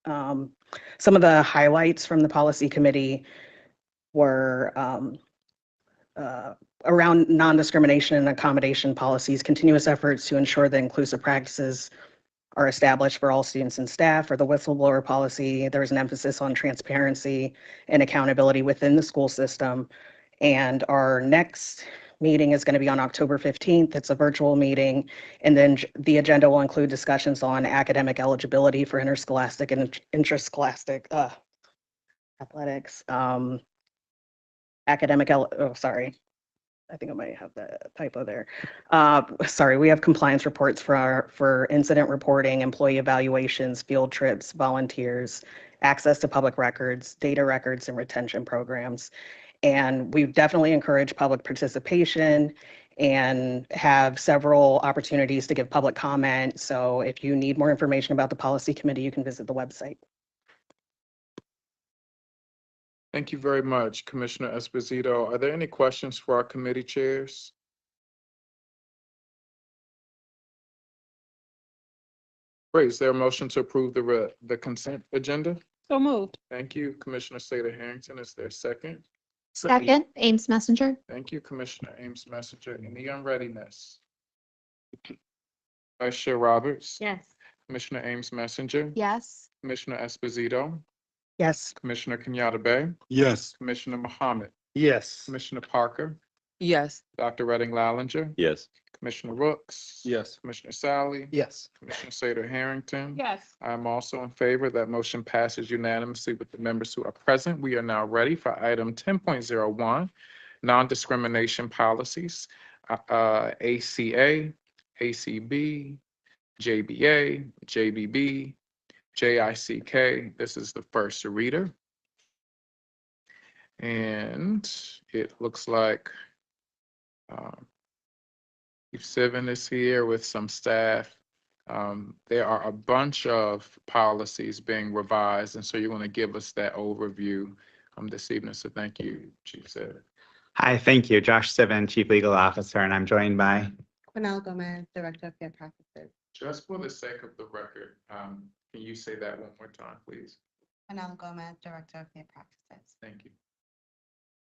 Some of the highlights from the policy committee were around non-discrimination and accommodation policies, continuous efforts to ensure that inclusive practices are established for all students and staff. For the whistleblower policy, there's an emphasis on transparency and accountability within the school system. And our next meeting is going to be on October 15th. It's a virtual meeting. And then the agenda will include discussions on academic eligibility for interscholastic and interscholastic athletics. I think I might have the typo there. Sorry, we have compliance reports for incident reporting, employee evaluations, field trips, volunteers, access to public records, data records, and retention programs. And we've definitely encouraged public participation and have several opportunities to give public comment. So if you need more information about the policy committee, you can visit the website. Thank you very much, Commissioner Esposito. Are there any questions for our committee chairs? Great. Is there a motion to approve the consent agenda? So moved. Thank you, Commissioner Sada Harrington. Is there a second? Second, Ames Messenger. Thank you, Commissioner Ames Messenger. Any unreadiness? Vice Chair Roberts. Yes. Commissioner Ames Messenger. Yes. Commissioner Esposito. Yes. Commissioner Kenyatta Bay. Yes. Commissioner Muhammad. Yes. Commissioner Parker. Yes. Dr. Redding Lallinger. Yes. Commissioner Rooks. Yes. Commissioner Sally. Yes. Commissioner Sada Harrington. Yes. I'm also in favor. That motion passes unanimously with the members who are present. We are now ready for item 10.01, non-discrimination policies, ACA, ACB, JBA, JBB, JICK. This is the first reader. And it looks like Chief Sivan is here with some staff. There are a bunch of policies being revised, and so you're going to give us that overview this evening. So thank you, Chief Sivan. Hi, thank you. Josh Sivan, Chief Legal Officer, and I'm joined by Quinel Gomez, Director of Fair Practices. Just for the sake of the record, can you say that one more time, please? Quinel Gomez, Director of Fair Practices. Thank you.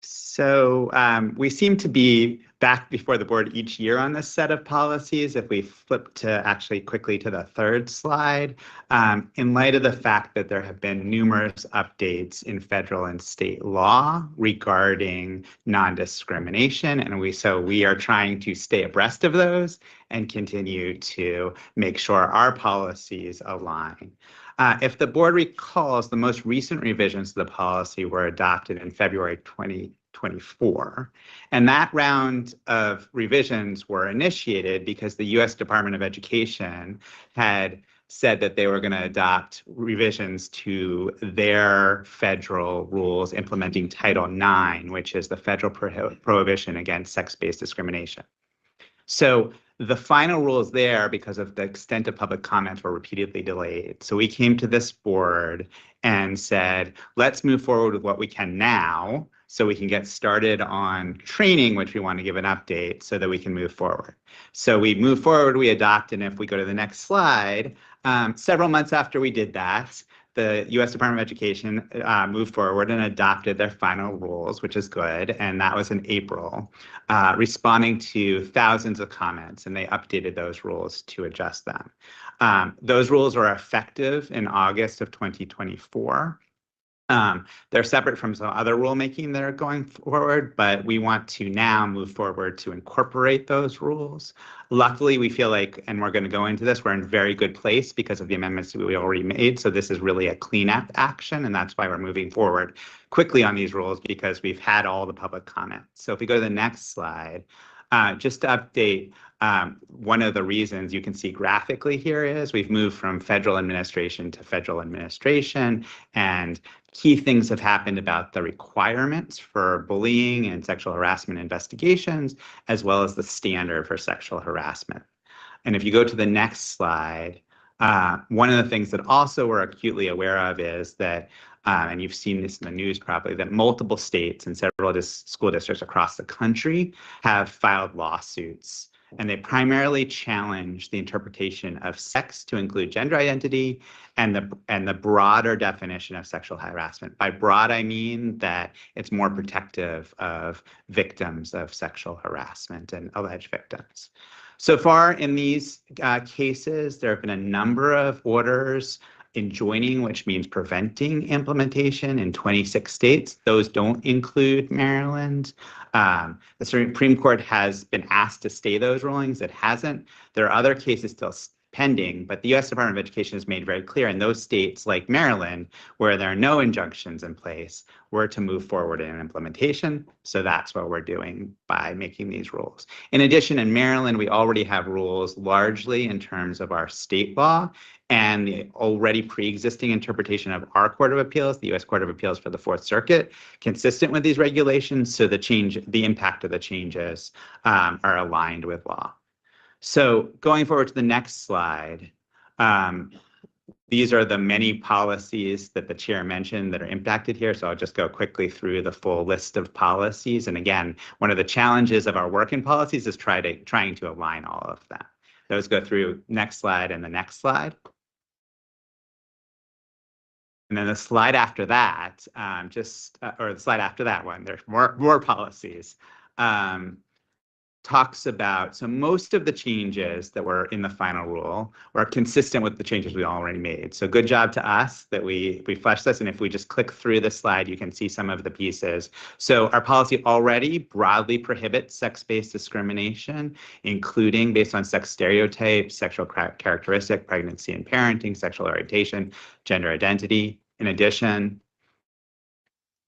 So we seem to be back before the board each year on this set of policies. If we flip to actually quickly to the third slide, in light of the fact that there have been numerous updates in federal and state law regarding non-discrimination, and we are trying to stay abreast of those and continue to make sure our policies align. If the board recalls, the most recent revisions to the policy were adopted in February 2024. And that round of revisions were initiated because the U.S. Department of Education had said that they were going to adopt revisions to their federal rules implementing Title IX, which is the federal prohibition against sex-based discrimination. So the final rules there, because of the extent of public comments, were repeatedly delayed. So we came to this board and said, let's move forward with what we can now so we can get started on training, which we want to give an update so that we can move forward. So we moved forward, we adopted, and if we go to the next slide, several months after we did that, the U.S. Department of Education moved forward and adopted their final rules, which is good, and that was in April, responding to thousands of comments, and they updated those rules to adjust them. Those rules are effective in August of 2024. They're separate from some other rulemaking that are going forward, but we want to now move forward to incorporate those rules. Luckily, we feel like, and we're going to go into this, we're in a very good place because of the amendments that we already made. So this is really a cleanup action, and that's why we're moving forward quickly on these rules, because we've had all the public comment. So if we go to the next slide, just to update, one of the reasons you can see graphically here is we've moved from federal administration to federal administration, and key things have happened about the requirements for bullying and sexual harassment investigations, as well as the standard for sexual harassment. And if you go to the next slide, one of the things that also we're acutely aware of is that, and you've seen this in the news probably, that multiple states and several school districts across the country have filed lawsuits And they primarily challenge the interpretation of sex to include gender identity and the broader definition of sexual harassment. By broad, I mean that it's more protective of victims of sexual harassment and alleged victims. So far in these cases, there have been a number of orders enjoining, which means preventing implementation in 26 states. Those don't include Maryland. The Supreme Court has been asked to stay those rulings. It hasn't. There are other cases still pending, but the U.S. Department of Education has made very clear in those states like Maryland, where there are no injunctions in place, we're to move forward in implementation. So that's what we're doing by making these rules. In addition, in Maryland, we already have rules largely in terms of our state law and the already pre-existing interpretation of our Court of Appeals, the U.S. Court of Appeals for the Fourth Circuit, consistent with these regulations. So the impact of the changes are aligned with law. So going forward to the next slide, these are the many policies that the chair mentioned that are impacted here. So I'll just go quickly through the full list of policies. And again, one of the challenges of our work in policies is trying to align all of them. Those go through next slide and the next slide. And then the slide after that, or the slide after that one, there's more policies. Talks about, so most of the changes that were in the final rule were consistent with the changes we already made. So good job to us that we fleshed this. And if we just click through the slide, you can see some of the pieces. So our policy already broadly prohibits sex-based discrimination, including based on sex stereotypes, sexual characteristic, pregnancy and parenting, sexual orientation, gender identity. In addition,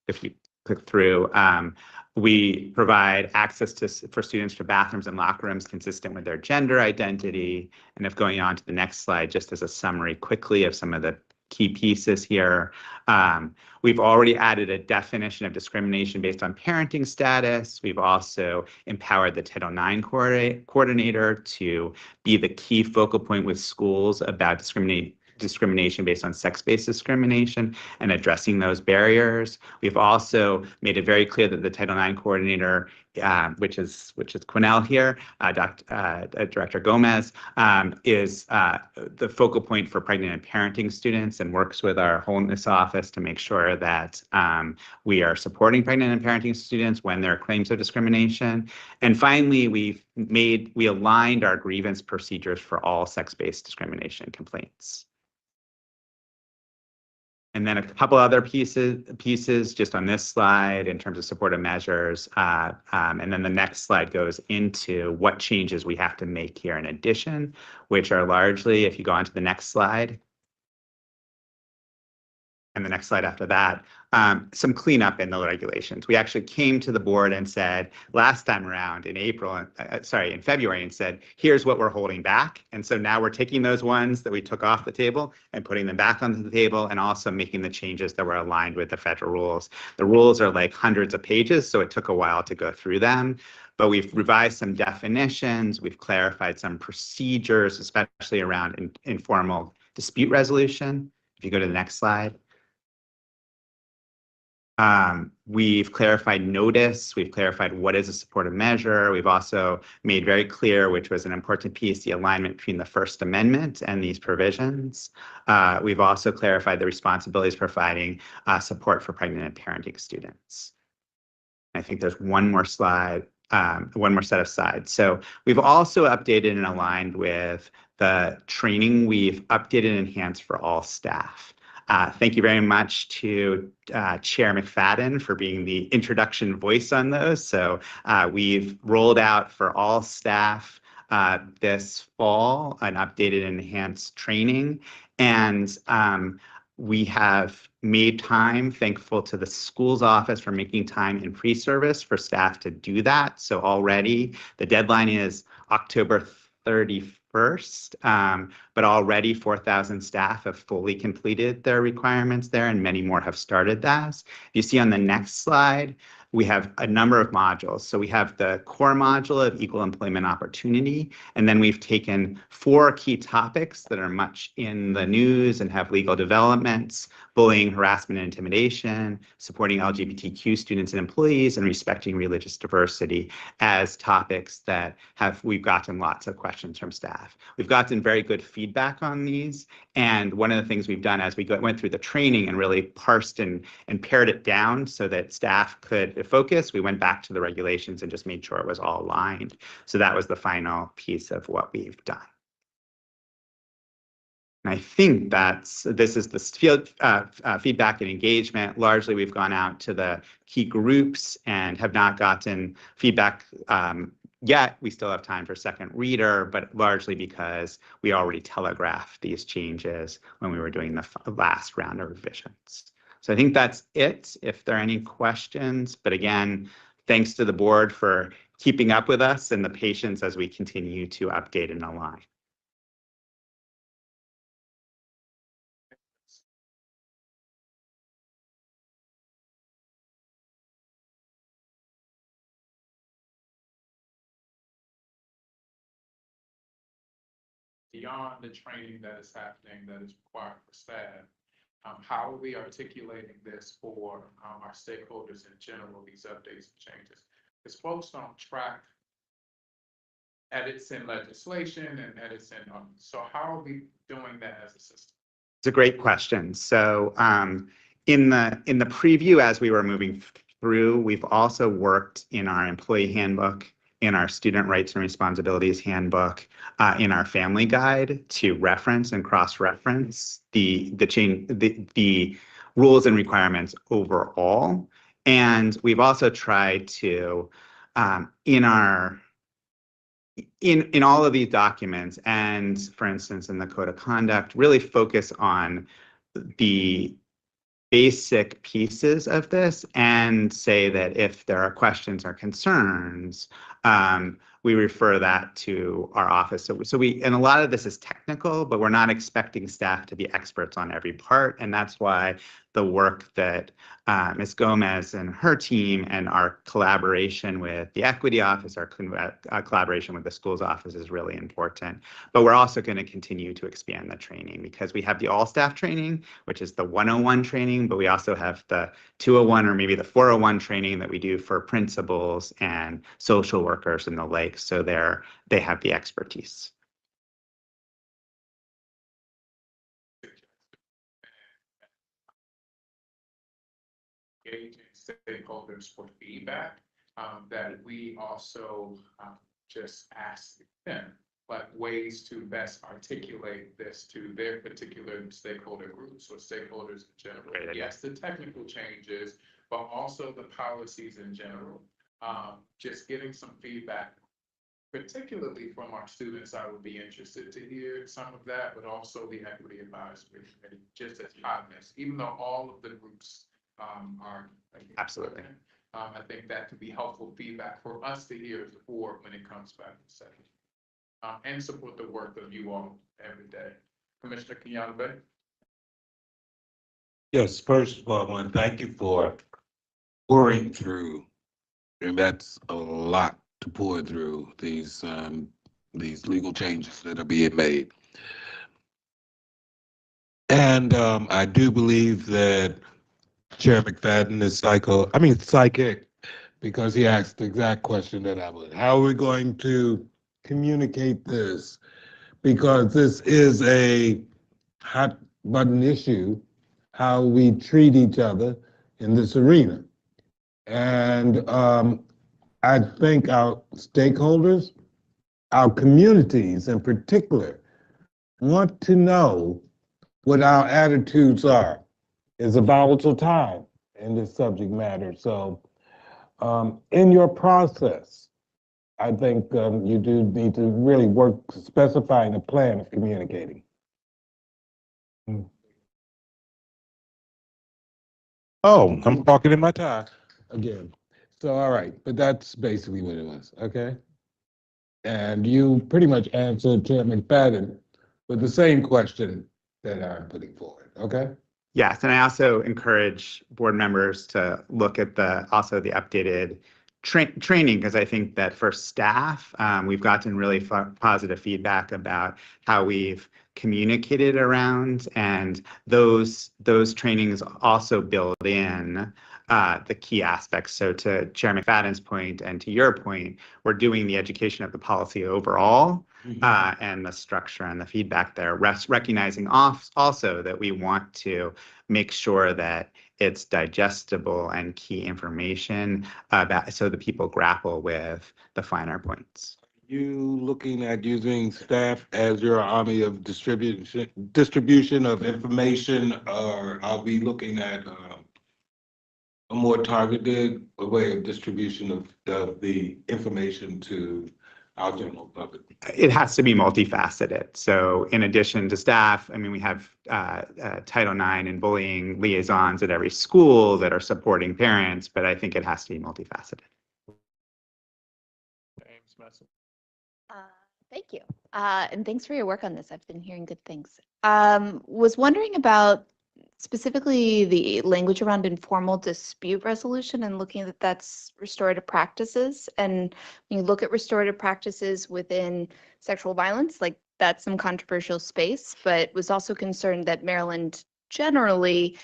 if you click through, we provide access for students to bathrooms and locker rooms consistent with their gender identity. And if going on to the next slide, just as a summary quickly of some of the key pieces here, we've already added a definition of discrimination based on parenting status. We've also empowered the Title IX coordinator to be the key focal point with schools about discrimination based on sex-based discrimination and addressing those barriers. We've also made it very clear that the Title IX coordinator, which is Quinnell here, Director Gomez, is the focal point for pregnant and parenting students and works with our wholeness office to make sure that we are supporting pregnant and parenting students when there are claims of discrimination. And finally, we aligned our grievance procedures for all sex-based discrimination complaints. And then a couple other pieces just on this slide in terms of supportive measures. And then the next slide goes into what changes we have to make here in addition, which are largely, if you go on to the next slide, and the next slide after that, some cleanup in the regulations. We actually came to the board and said last time around in February and said, here's what we're holding back. And so now we're taking those ones that we took off the table and putting them back onto the table and also making the changes that were aligned with the federal rules. The rules are like hundreds of pages, so it took a while to go through them. But we've revised some definitions, we've clarified some procedures, especially around informal dispute resolution. If you go to the next slide. We've clarified notice, we've clarified what is a supportive measure. We've also made very clear, which was an important piece, the alignment between the First Amendment and these provisions. We've also clarified the responsibilities providing support for pregnant and parenting students. I think there's one more slide, one more set of slides. So we've also updated and aligned with the training. We've updated and enhanced for all staff. Thank you very much to Chair McFadden for being the introduction voice on those. So we've rolled out for all staff this fall an updated and enhanced training. And we have made time, thankful to the school's office for making time in pre-service for staff to do that. So already the deadline is October 31st. But already 4,000 staff have fully completed their requirements there and many more have started that. You see on the next slide, we have a number of modules. So we have the core module of equal employment opportunity, and then we've taken 4 key topics that are much in the news and have legal developments: bullying, harassment, and intimidation, supporting LGBTQ students and employees, and respecting religious diversity, as topics that we've gotten lots of questions from staff. We've gotten very good feedback on these, and one of the things we've done as we went through the training and really parsed and pared it down so that staff could focus, we went back to the regulations and just made sure it was all aligned. So that was the final piece of what we've done. And I think this is the feedback and engagement. Largely, we've gone out to the key groups and have not gotten feedback yet. We still have time for second reader, but largely because we already telegraphed these changes when we were doing the last round of revisions. So I think that's it. If there are any questions, but again, thanks to the board for keeping up with us and the patience as we continue to update and align. Beyond the training that is happening that is required for staff, how are we articulating this for our stakeholders in general, these updates and changes? Because folks don't track edits in legislation and edits in, so how are we doing that as a system? It's a great question. So in the preview, as we were moving through, we've also worked in our employee handbook, in our student rights and responsibilities handbook, in our family guide to reference and cross-reference the rules and requirements overall. And we've also tried to, in all of these documents, and for instance, in the code of conduct, really focus on the basic pieces of this and say that if there are questions or concerns, we refer that to our office. And a lot of this is technical, but we're not expecting staff to be experts on every part. And that's why the work that Ms. Gomez and her team and our collaboration with the equity office, our collaboration with the schools office is really important. But we're also going to continue to expand the training because we have the all staff training, which is the 101 training, but we also have the 201 or maybe the 401 training that we do for principals and social workers and the like. So they have the expertise. Engaging stakeholders for feedback, that we also just ask them like ways to best articulate this to their particular stakeholder groups or stakeholders in general. Yes, the technical changes, but also the policies in general. Just getting some feedback, particularly from our students. I would be interested to hear some of that, but also the equity advisory committee, just as hotness, even though all of the groups are absolutely. I think that could be helpful feedback for us to hear as a board when it comes back to second. And support the work of you all every day. Commissioner Kenyana. Yes, first of all, I want to thank you for pouring through, and that's a lot to pour through these legal changes that are being made. And I do believe that Chair McFadden is psychic, because he asked the exact question that I would. How are we going to communicate this? Because this is a hot button issue, how we treat each other in this arena. And I think our stakeholders, our communities in particular, want to know what our attitudes are. It's a volatile time in this subject matter. So in your process, I think you do need to really work specifying a plan of communicating. Oh, I'm talking in my tie again. So, all right, but that's basically what it was, okay? And you pretty much answered Chair McFadden with the same question that I'm putting forward, okay? Yes, and I also encourage board members to look at the updated training, because I think that for staff, we've gotten really positive feedback about how we've communicated around, and those trainings also build in the key aspects. So to Chair McFadden's point and to your point, we're doing the education of the policy overall. And the structure and the feedback there, recognizing also that we want to make sure that it's digestible and key information about, so that people grapple with the finer points. You looking at using staff as your army of distribution of information, or are we looking at a more targeted way of distribution of the information to our general public? It has to be multifaceted. So in addition to staff, I mean, we have Title IX and bullying liaisons at every school that are supporting parents, but I think it has to be multifaceted. Ames Messenger. Thank you. And thanks for your work on this. I've been hearing good things. Was wondering about specifically the language around informal dispute resolution and looking at that's restorative practices. And when you look at restorative practices within sexual violence, like that's some controversial space, but was also concerned that Maryland generally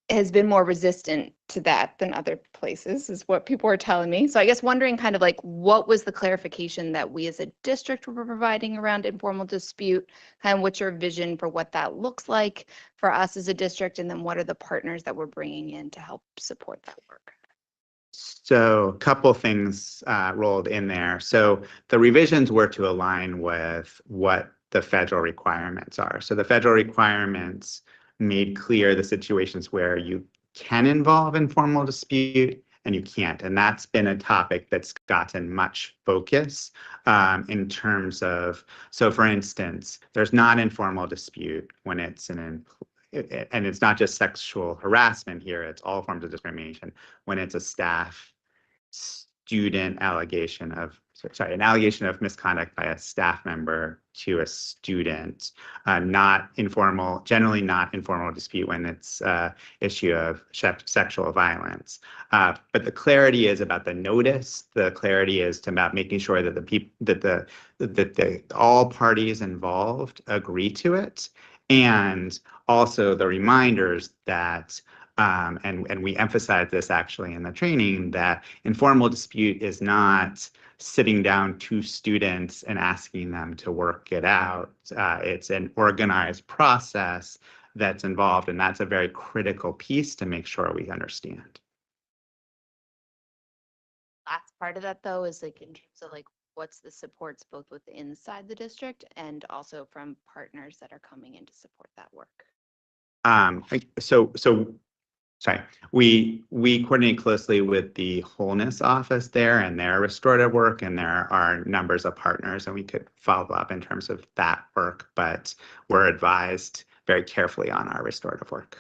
has been more resistant to that than other places, is what people are telling me. So I guess wondering kind of like what was the clarification that we as a district were providing around informal dispute, and what's your vision for what that looks like for us as a district, and then what are the partners that we're bringing in to help support that work? So a couple things rolled in there. So the revisions were to align with what the federal requirements are. So the federal requirements made clear the situations where you can involve informal dispute and you can't. And that's been a topic that's gotten much focus in terms of, so for instance, there's not informal dispute when it's and it's not just sexual harassment here, it's all forms of discrimination. When it's a staff student allegation of, an allegation of misconduct by a staff member to a student, generally not informal dispute when it's issue of sexual violence. But the clarity is about the notice. The clarity is about making sure that all parties involved agree to it, and also the reminders that. And we emphasize this actually in the training, that informal dispute is not sitting down two students and asking them to work it out. It's an organized process that's involved, and that's a very critical piece to make sure we understand. Last part of that though is like in terms of like what's the supports both with inside the district and also from partners that are coming in to support that work. We coordinate closely with the Wholeness Office there and their restorative work, and there are numbers of partners, and we could follow up in terms of that work, but we're advised very carefully on our restorative work.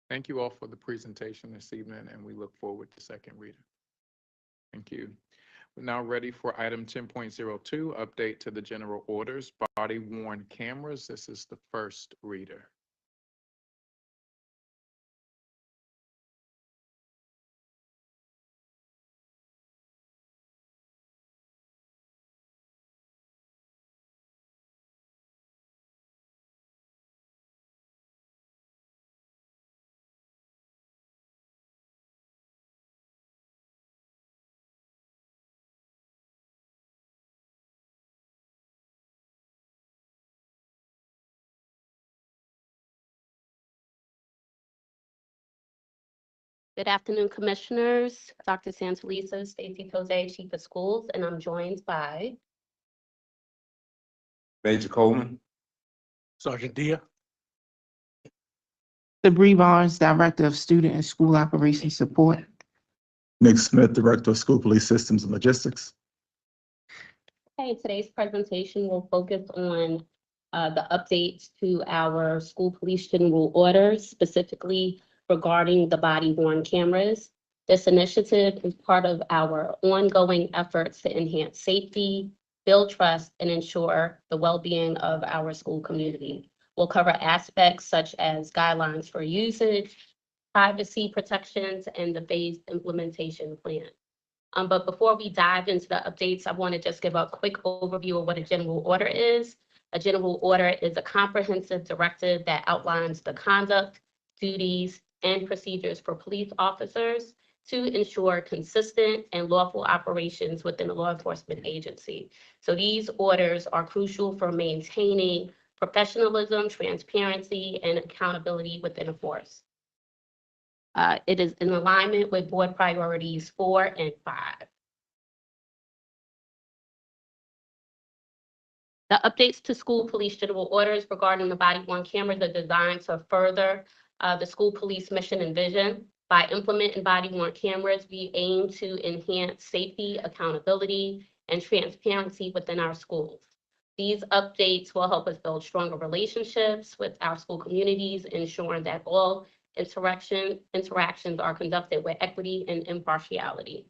Thank you all for the presentation this evening, and we look forward to second reading. Thank you. We're now ready for item 10.02, update to the general orders, body worn cameras. This is the first reader. Good afternoon, Commissioners. Dr. Santeliso, Stacy Jose, Chief of Schools, and I'm joined by Major Coleman. Sergeant Dia. Sabree Barnes, Director of Student and School Operations Support. Nick Smith, Director of School Police Systems and Logistics. Okay, today's presentation will focus on the updates to our school police general orders, specifically regarding the body-worn cameras. This initiative is part of our ongoing efforts to enhance safety, build trust, and ensure the well-being of our school community. We'll cover aspects such as guidelines for usage, privacy protections, and the phased implementation plan. But before we dive into the updates, I want to just give a quick overview of what a general order is. A general order is a comprehensive directive that outlines the conduct, duties, and procedures for police officers to ensure consistent and lawful operations within a law enforcement agency. So these orders are crucial for maintaining professionalism, transparency, and accountability within a force. It is in alignment with board priorities 4 and 5. The updates to school police general orders regarding the body-worn cameras are designed to further the school police mission and vision. By implementing body-worn cameras, we aim to enhance safety, accountability, and transparency within our schools. These updates will help us build stronger relationships with our school communities, ensuring that all interactions are conducted with equity and impartiality.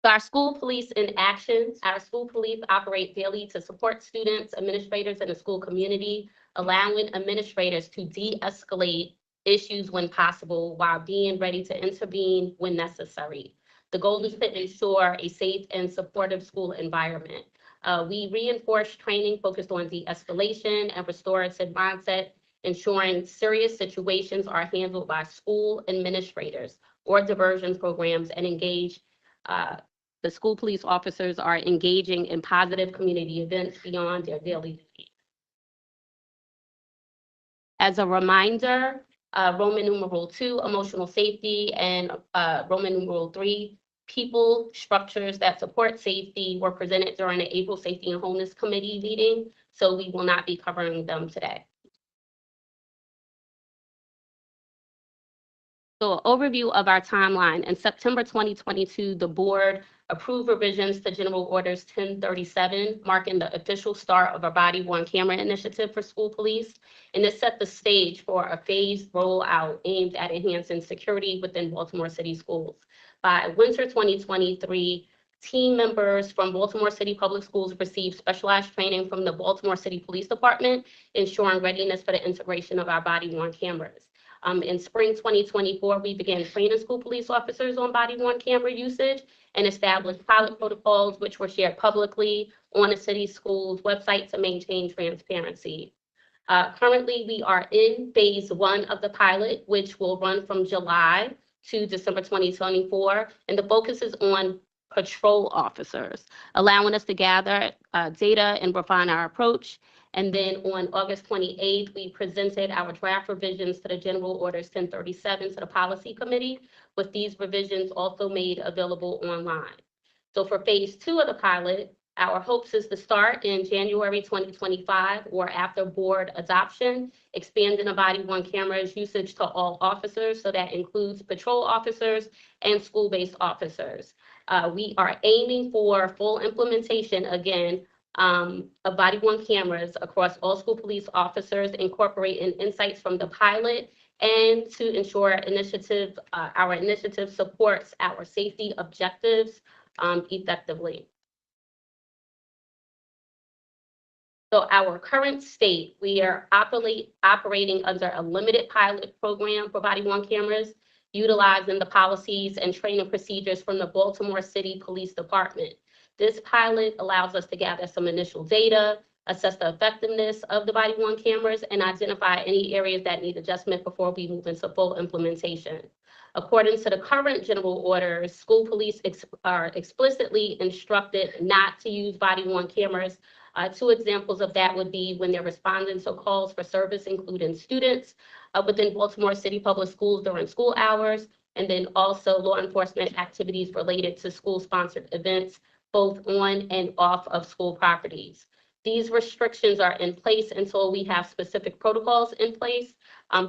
So our school police in action, our school police operate daily to support students, administrators, and the school community, allowing administrators to de-escalate issues when possible while being ready to intervene when necessary. The goal is to ensure a safe and supportive school environment. We reinforce training focused on de-escalation and restorative mindset, ensuring serious situations are handled by school administrators or diversion programs and the school police officers are engaging in positive community events beyond their daily duties. As a reminder, Roman numeral 2, emotional safety, and Roman numeral 3, people structures that support safety were presented during the April Safety and Wholeness Committee meeting, so we will not be covering them today. So an overview of our timeline. In September 2022, the board approved revisions to General Orders 1037, marking the official start of a body-worn camera initiative for school police. And this set the stage for a phased rollout aimed at enhancing security within Baltimore City schools. By winter 2023, team members from Baltimore City Public Schools received specialized training from the Baltimore City Police Department, ensuring readiness for the integration of our body-worn cameras. In spring 2024, we began training school police officers on body-worn camera usage and established pilot protocols, which were shared publicly on the city schools website to maintain transparency. Currently, we are in phase 1 of the pilot, which will run from July to December 2024, and the focus is on patrol officers, allowing us to gather data and refine our approach. And then on August 28th, we presented our draft revisions to the General Orders 1037 to the Policy Committee, with these revisions also made available online. So for phase 2 of the pilot, our hopes is to start in January 2025 or after board adoption, expanding the body-worn cameras usage to all officers. So that includes patrol officers and school-based officers. We are aiming for full implementation again of body-worn cameras across all school police officers, incorporating insights from the pilot and to ensure our initiative supports our safety objectives effectively. So our current state, we are operating under a limited pilot program for body-worn cameras, utilizing the policies and training procedures from the Baltimore City Police Department. This pilot allows us to gather some initial data, assess the effectiveness of the body-worn cameras, and identify any areas that need adjustment before we move into full implementation. According to the current general orders, school police are explicitly instructed not to use body-worn cameras. 2 examples of that would be when they're responding to calls for service, including students within Baltimore City Public Schools during school hours, and then also law enforcement activities related to school-sponsored events, both on and off of school properties. These restrictions are in place until we have specific protocols in place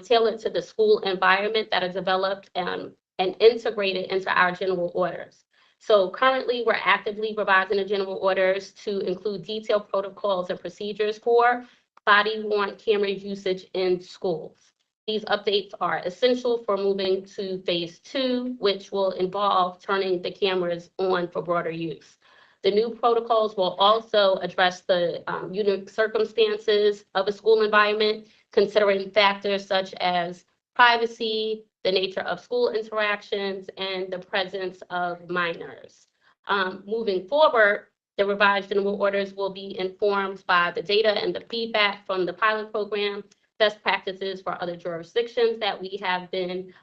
tailored to the school environment that are developed and integrated into our general orders. So currently, we're actively revising the general orders to include detailed protocols and procedures for body-worn camera usage in schools. These updates are essential for moving to phase 2, which will involve turning the cameras on for broader use. The new protocols will also address the unique circumstances of a school environment, considering factors such as privacy, the nature of school interactions, and the presence of minors. Moving forward, the revised general orders will be informed by the data and the feedback from the pilot program, best practices for other jurisdictions that we have been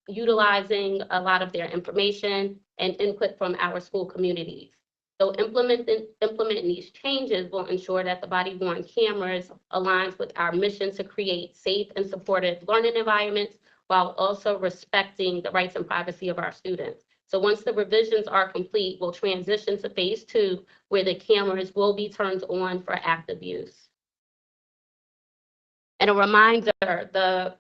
utilizing a lot of their information and input from our school communities. So implementing these changes will ensure that the body-worn cameras aligns with our mission to create safe and supportive learning environments while also respecting the rights and privacy of our students. So once the revisions are complete, we'll transition to phase 2, where the cameras will be turned on for active use. And a reminder, the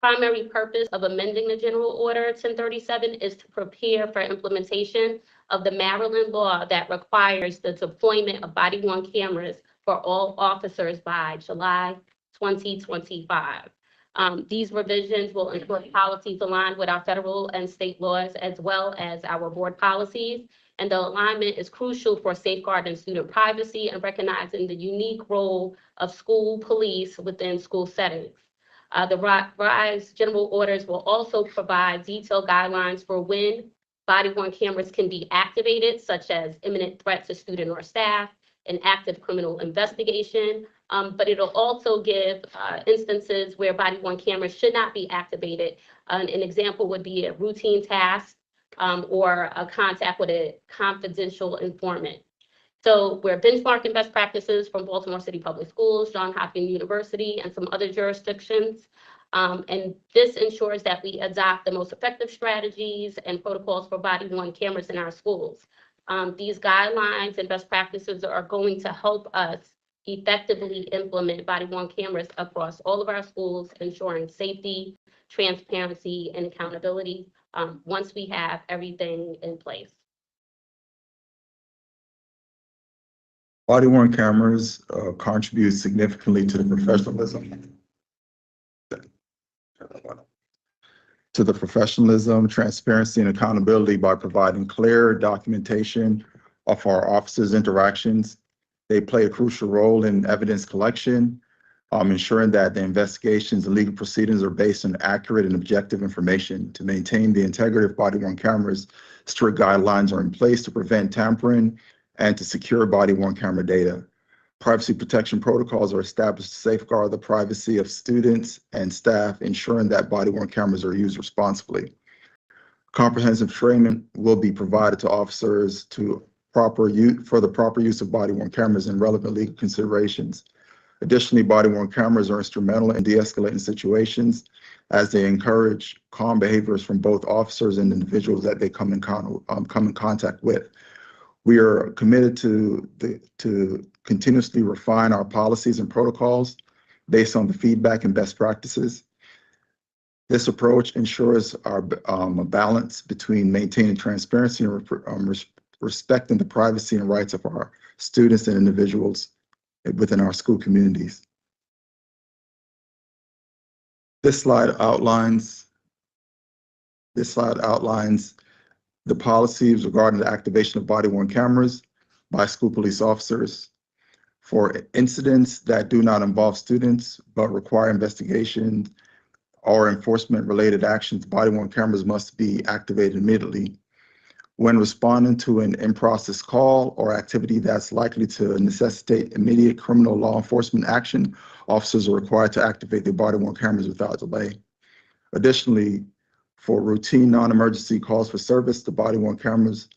primary purpose of amending the General Order 1037 is to prepare for implementation of the Maryland law that requires the deployment of body-worn cameras for all officers by July 2025. These revisions will include policies aligned with our federal and state laws, as well as our board policies. And the alignment is crucial for safeguarding student privacy and recognizing the unique role of school police within school settings. The revised general orders will also provide detailed guidelines for when body-worn cameras can be activated, such as imminent threat to student or staff, an active criminal investigation, but it'll also give instances where body-worn cameras should not be activated. An example would be a routine task or a contact with a confidential informant. So we're benchmarking best practices from Baltimore City Public Schools, Johns Hopkins University, and some other jurisdictions. And this ensures that we adopt the most effective strategies and protocols for body-worn cameras in our schools. These guidelines and best practices are going to help us effectively implement body-worn cameras across all of our schools, ensuring safety, transparency, and accountability once we have everything in place. Body-worn cameras contribute significantly to the professionalism, transparency, and accountability by providing clear documentation of our officers' interactions. They play a crucial role in evidence collection, ensuring that the investigations and legal proceedings are based on accurate and objective information. To maintain the integrity of body-worn cameras, strict guidelines are in place to prevent tampering and to secure body-worn camera data. Privacy protection protocols are established to safeguard the privacy of students and staff, ensuring that body-worn cameras are used responsibly. Comprehensive training will be provided to officers for the proper use of body-worn cameras and relevant legal considerations. Additionally, body-worn cameras are instrumental in de-escalating situations as they encourage calm behaviors from both officers and individuals that they come in contact with. We are committed to continuously refine our policies and protocols based on the feedback and best practices. This approach ensures a balance between maintaining transparency and respecting the privacy and rights of our students and individuals within our school communities. This slide outlines the policies regarding the activation of body-worn cameras by school police officers. For incidents that do not involve students but require investigation or enforcement-related actions, body-worn cameras must be activated immediately. When responding to an in-process call or activity that's likely to necessitate immediate criminal law enforcement action, officers are required to activate their body-worn cameras without delay. Additionally, for routine non-emergency calls for service, the body-worn cameras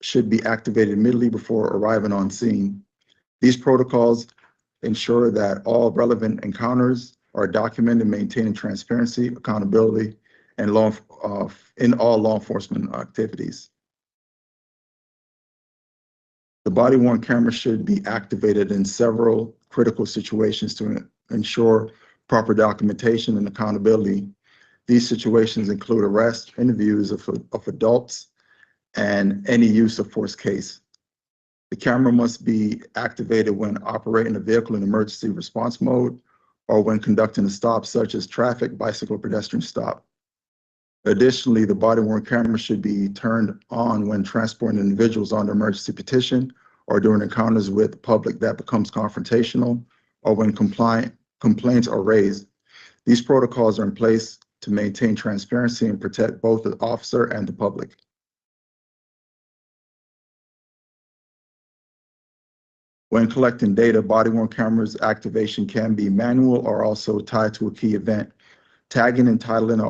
should be activated immediately before arriving on scene. These protocols ensure that all relevant encounters are documented, maintaining transparency, accountability, and in all law enforcement activities. The body-worn camera should be activated in several critical situations to ensure proper documentation and accountability. These situations include arrest, interviews of adults, and any use of force case. The camera must be activated when operating a vehicle in emergency response mode or when conducting a stop such as traffic, bicycle, pedestrian stop. Additionally, the body-worn camera should be turned on when transporting individuals on the emergency petition or during encounters with the public that becomes confrontational or when complaints are raised. These protocols are in place to maintain transparency and protect both the officer and the public. When collecting data, body-worn cameras activation can be manual or also tied to a key event. Tagging and titling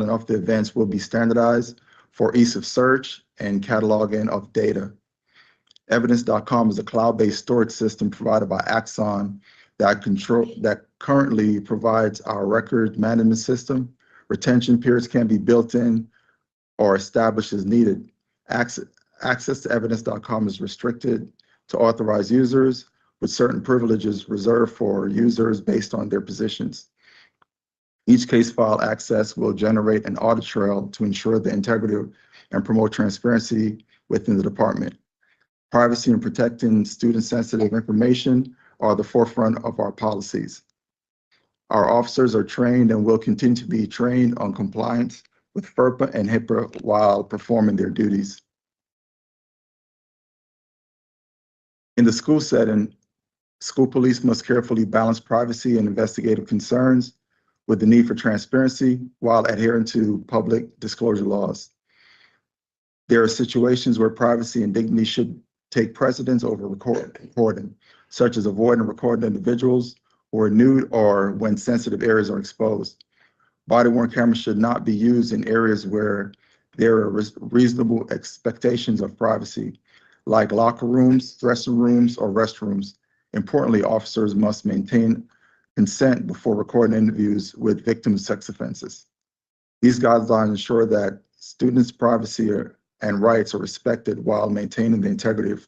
of the events will be standardized for ease of search and cataloging of data. Evidence.com is a cloud-based storage system provided by Axon that currently provides our record management system. Retention periods can be built in or established as needed. Access to evidence.com is restricted to authorized users, with certain privileges reserved for users based on their positions. Each case file access will generate an audit trail to ensure the integrity and promote transparency within the department. Privacy and protecting student-sensitive information are the forefront of our policies. Our officers are trained and will continue to be trained on compliance with FERPA and HIPAA while performing their duties. In the school setting, school police must carefully balance privacy and investigative concerns with the need for transparency while adhering to public disclosure laws. There are situations where privacy and dignity should take precedence over recording, such as avoiding recording individuals who are nude or when sensitive areas are exposed. Body-worn cameras should not be used in areas where there are reasonable expectations of privacy, like locker rooms, dressing rooms, or restrooms. Importantly, officers must maintain consent before recording interviews with victims of sex offenses. These guidelines ensure that students' privacy and rights are respected while maintaining the integrity of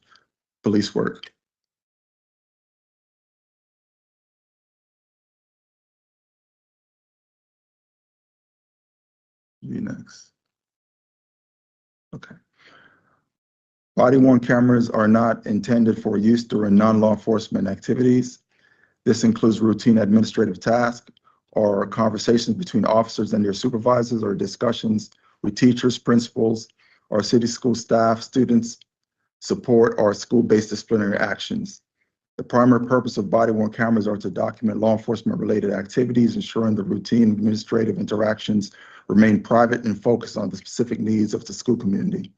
police work. You next. Okay. Body-worn cameras are not intended for use during non-law enforcement activities. This includes routine administrative tasks or conversations between officers and their supervisors or discussions with teachers, principals, or city school staff, students, support, or school-based disciplinary actions. The primary purpose of body-worn cameras are to document law enforcement-related activities, ensuring the routine administrative interactions remain private and focused on the specific needs of the school community.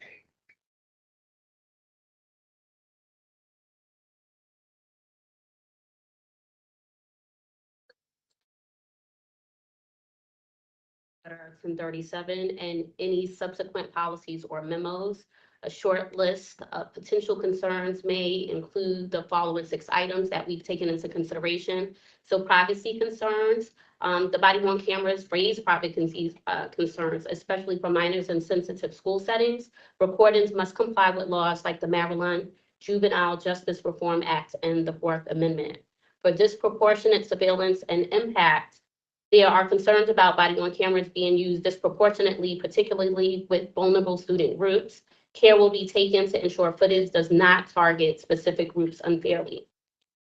Order 1037 and any subsequent policies or memos. A short list of potential concerns may include the following 6 items that we've taken into consideration. So privacy concerns, the body-worn cameras raise privacy concerns, especially for minors in sensitive school settings. Recordings must comply with laws like the Maryland Juvenile Justice Reform Act and the 4th Amendment. For disproportionate surveillance and impact, there are concerns about body-worn cameras being used disproportionately, particularly with vulnerable student groups. Care will be taken to ensure footage does not target specific groups unfairly.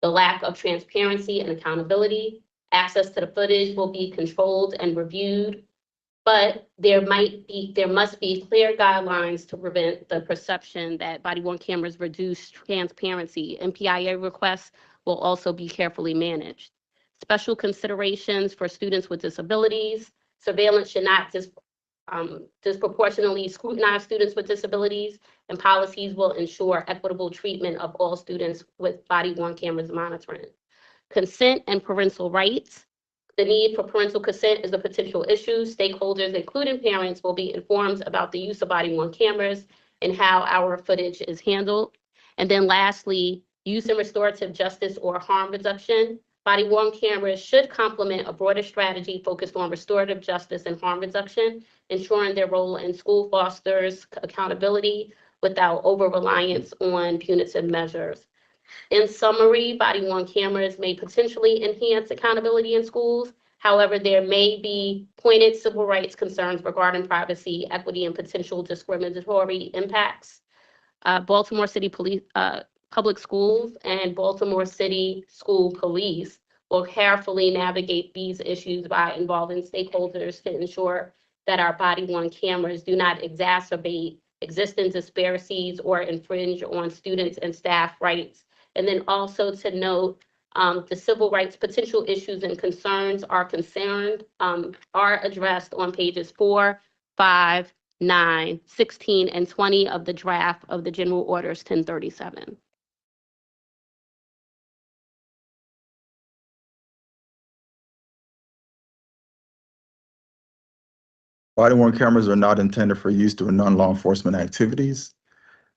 The lack of transparency and accountability. Access to the footage will be controlled and reviewed, but there must be clear guidelines to prevent the perception that body-worn cameras reduce transparency. MPIA requests will also be carefully managed. Special considerations for students with disabilities. Surveillance should not disproportionately scrutinize students with disabilities, and policies will ensure equitable treatment of all students with body-worn cameras monitoring. Consent and parental rights. The need for parental consent is a potential issue. Stakeholders, including parents, will be informed about the use of body-worn cameras and how our footage is handled. And then lastly, use and restorative justice or harm reduction. Body-worn cameras should complement a broader strategy focused on restorative justice and harm reduction, ensuring their role in school fosters accountability without over-reliance on punitive measures. In summary, body-worn cameras may potentially enhance accountability in schools. However, there may be pointed civil rights concerns regarding privacy, equity, and potential discriminatory impacts. Baltimore City Public Schools and Baltimore City School Police will carefully navigate these issues by involving stakeholders to ensure that our body-worn cameras do not exacerbate existing disparities or infringe on students and staff rights. And then also to note, the civil rights potential issues and concerns are addressed on pages 4, 5, 9, 16, and 20 of the draft of the General Orders 1037. Body-worn cameras are not intended for use during non-law enforcement activities.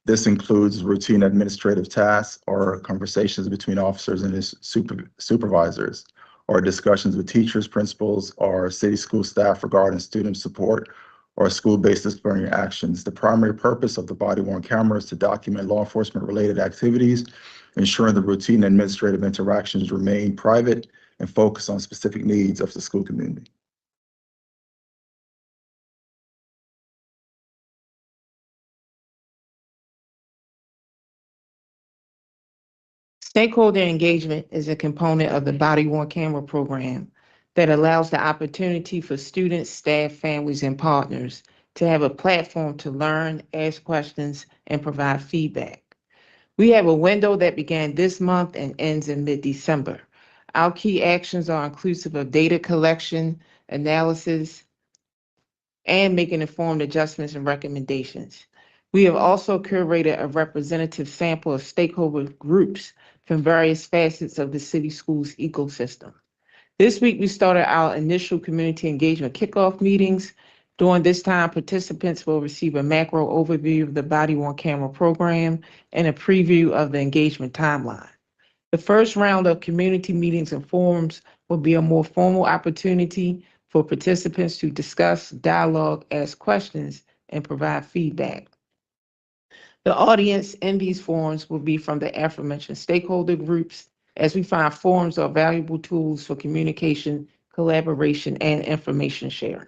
This includes routine administrative tasks or conversations between officers and his supervisors, or discussions with teachers, principals, or city school staff regarding student support or school-based disciplinary actions. The primary purpose of the body-worn camera is to document law enforcement-related activities, ensuring the routine administrative interactions remain private and focus on specific needs of the school community. Stakeholder engagement is a component of the body-worn camera program that allows the opportunity for students, staff, families, and partners to have a platform to learn, ask questions, and provide feedback. We have a window that began this month and ends in mid-December. Our key actions are inclusive of data collection, analysis, and making informed adjustments and recommendations. We have also curated a representative sample of stakeholder groups from various facets of the city schools ecosystem. This week, we started our initial community engagement kickoff meetings. During this time, participants will receive a macro overview of the body-worn camera program and a preview of the engagement timeline. The first round of community meetings and forums will be a more formal opportunity for participants to discuss, dialogue, ask questions, and provide feedback. The audience in these forums will be from the aforementioned stakeholder groups, as we find forums are valuable tools for communication, collaboration, and information sharing.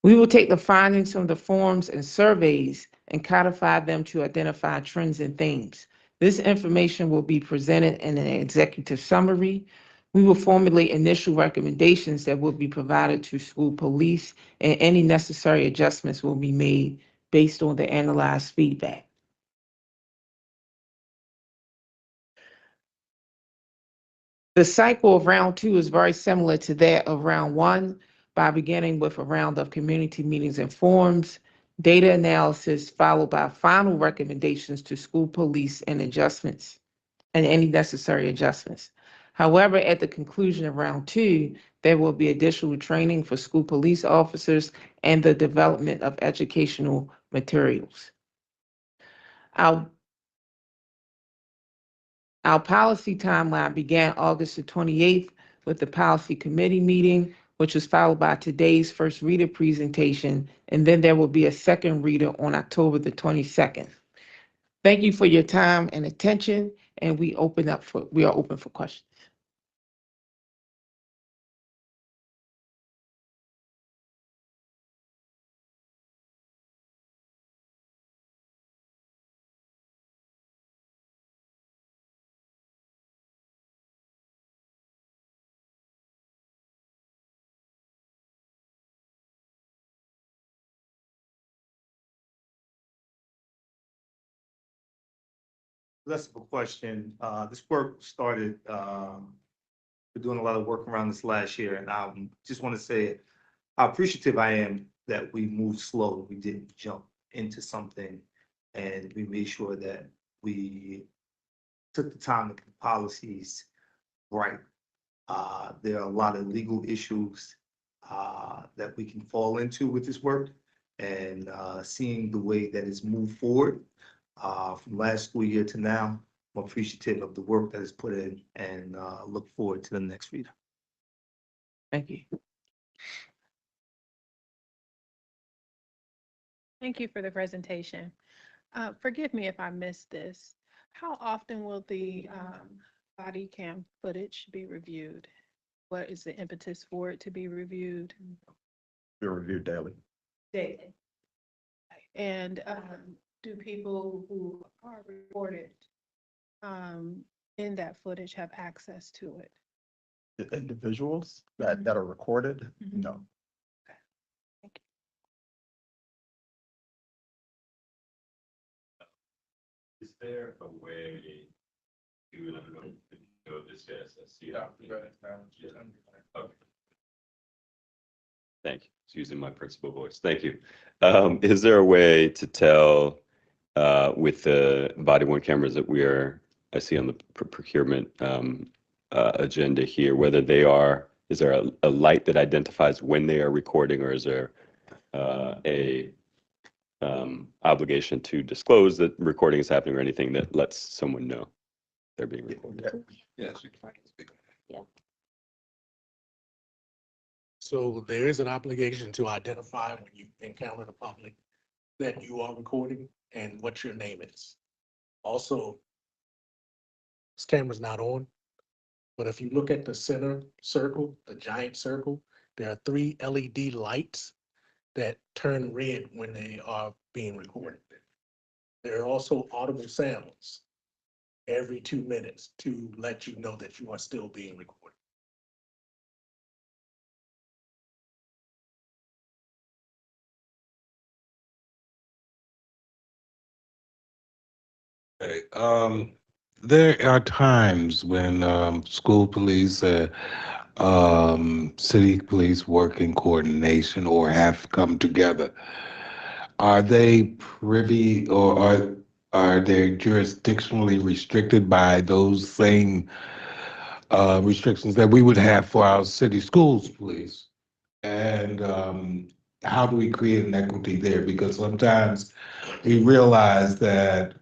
We will take the findings from the forums and surveys and codify them to identify trends and themes. This information will be presented in an executive summary. We will formulate initial recommendations that will be provided to school police, and any necessary adjustments will be made based on the analyzed feedback. The cycle of round 2 is very similar to that of round 1, by beginning with a round of community meetings and forums, data analysis, followed by final recommendations to school police and adjustments, and any necessary adjustments. However, at the conclusion of round 2, there will be additional training for school police officers and the development of educational materials. Our policy timeline began August the 28th with the policy committee meeting, which was followed by today's first reader presentation, and then there will be a second reader on October the 22nd. Thank you for your time and attention, and we are open for questions. Less of a question. This work started, we're doing a lot of work around this last year, and I just want to say how appreciative I am that we moved slow. We didn't jump into something, and we made sure that we took the time to put policies right. There are a lot of legal issues that we can fall into with this work, and seeing the way that it's moved forward from last school year to now, I'm appreciative of the work that is put in, and look forward to the next reader. Thank you. Thank you for the presentation. Forgive me if I missed this. How often will the body cam footage be reviewed? What is the impetus for it to be reviewed? They're reviewed daily. Daily. And do people who are reported in that footage have access to it? The individuals that are recorded, Mhm. no. Is there a way to, I don't know if you know this, yes, I see. Okay. Thank you. It's using my principal voice. Thank you. Is there a way to tell with the body worn cameras that I see on the procurement agenda here, whether they are, is there a light that identifies when they are recording, or is there a obligation to disclose that recording is happening, or anything that lets someone know they're being recorded? Yes. Yeah. So there is an obligation to identify when you encounter the public that you are recording and what your name is. Also, this camera's not on, but if you look at the center circle, the giant circle, there are 3 LED lights that turn red when they are being recorded. There are also audible sounds every 2 minutes to let you know that you are still being recorded. Okay, there are times when school police, city police work in coordination or have come together. Are they privy, or are they jurisdictionally restricted by those same restrictions that we would have for our city schools police? And how do we create an equity there? Because sometimes we realize that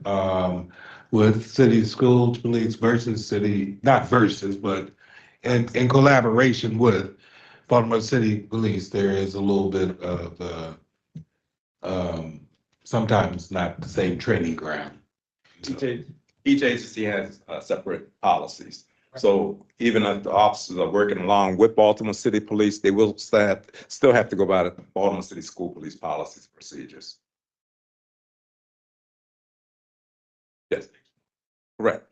with city schools police versus city, not versus, but in collaboration with Baltimore City Police, there is a little bit of sometimes not the same training ground. Each agency has separate policies. So even if the officers are working along with Baltimore City Police, they will still have to go by the Baltimore City School Police policies and procedures. Yes, correct.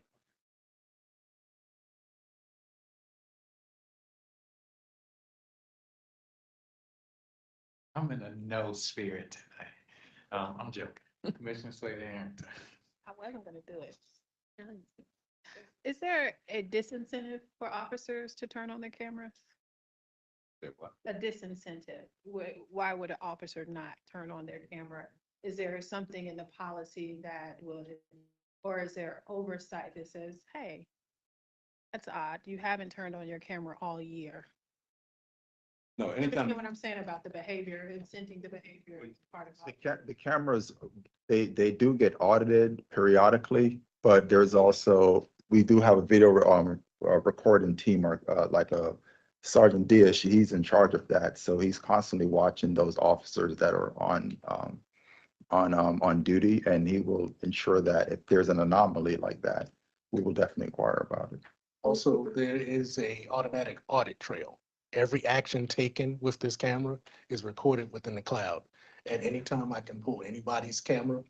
I'm in a no spirit today. I'm joking. Commissioner Slater Harrington. I wasn't gonna do it. Is there a disincentive for officers to turn on their cameras? A disincentive? Why would an officer not turn on their camera? Is there something in the policy that will, or is there oversight that says, hey, that's odd, you haven't turned on your camera all year? No, You know what I'm saying about the behavior, incenting the behavior is part of. The cameras, they do get audited periodically, but there's also, we do have a video recording team, or like a Sergeant Diaz, he's in charge of that. So he's constantly watching those officers that are on duty, and he will ensure that if there's an anomaly like that, we will definitely inquire about it. Also, there is a automatic audit trail. Every action taken with this camera is recorded within the cloud. At any time, I can pull anybody's camera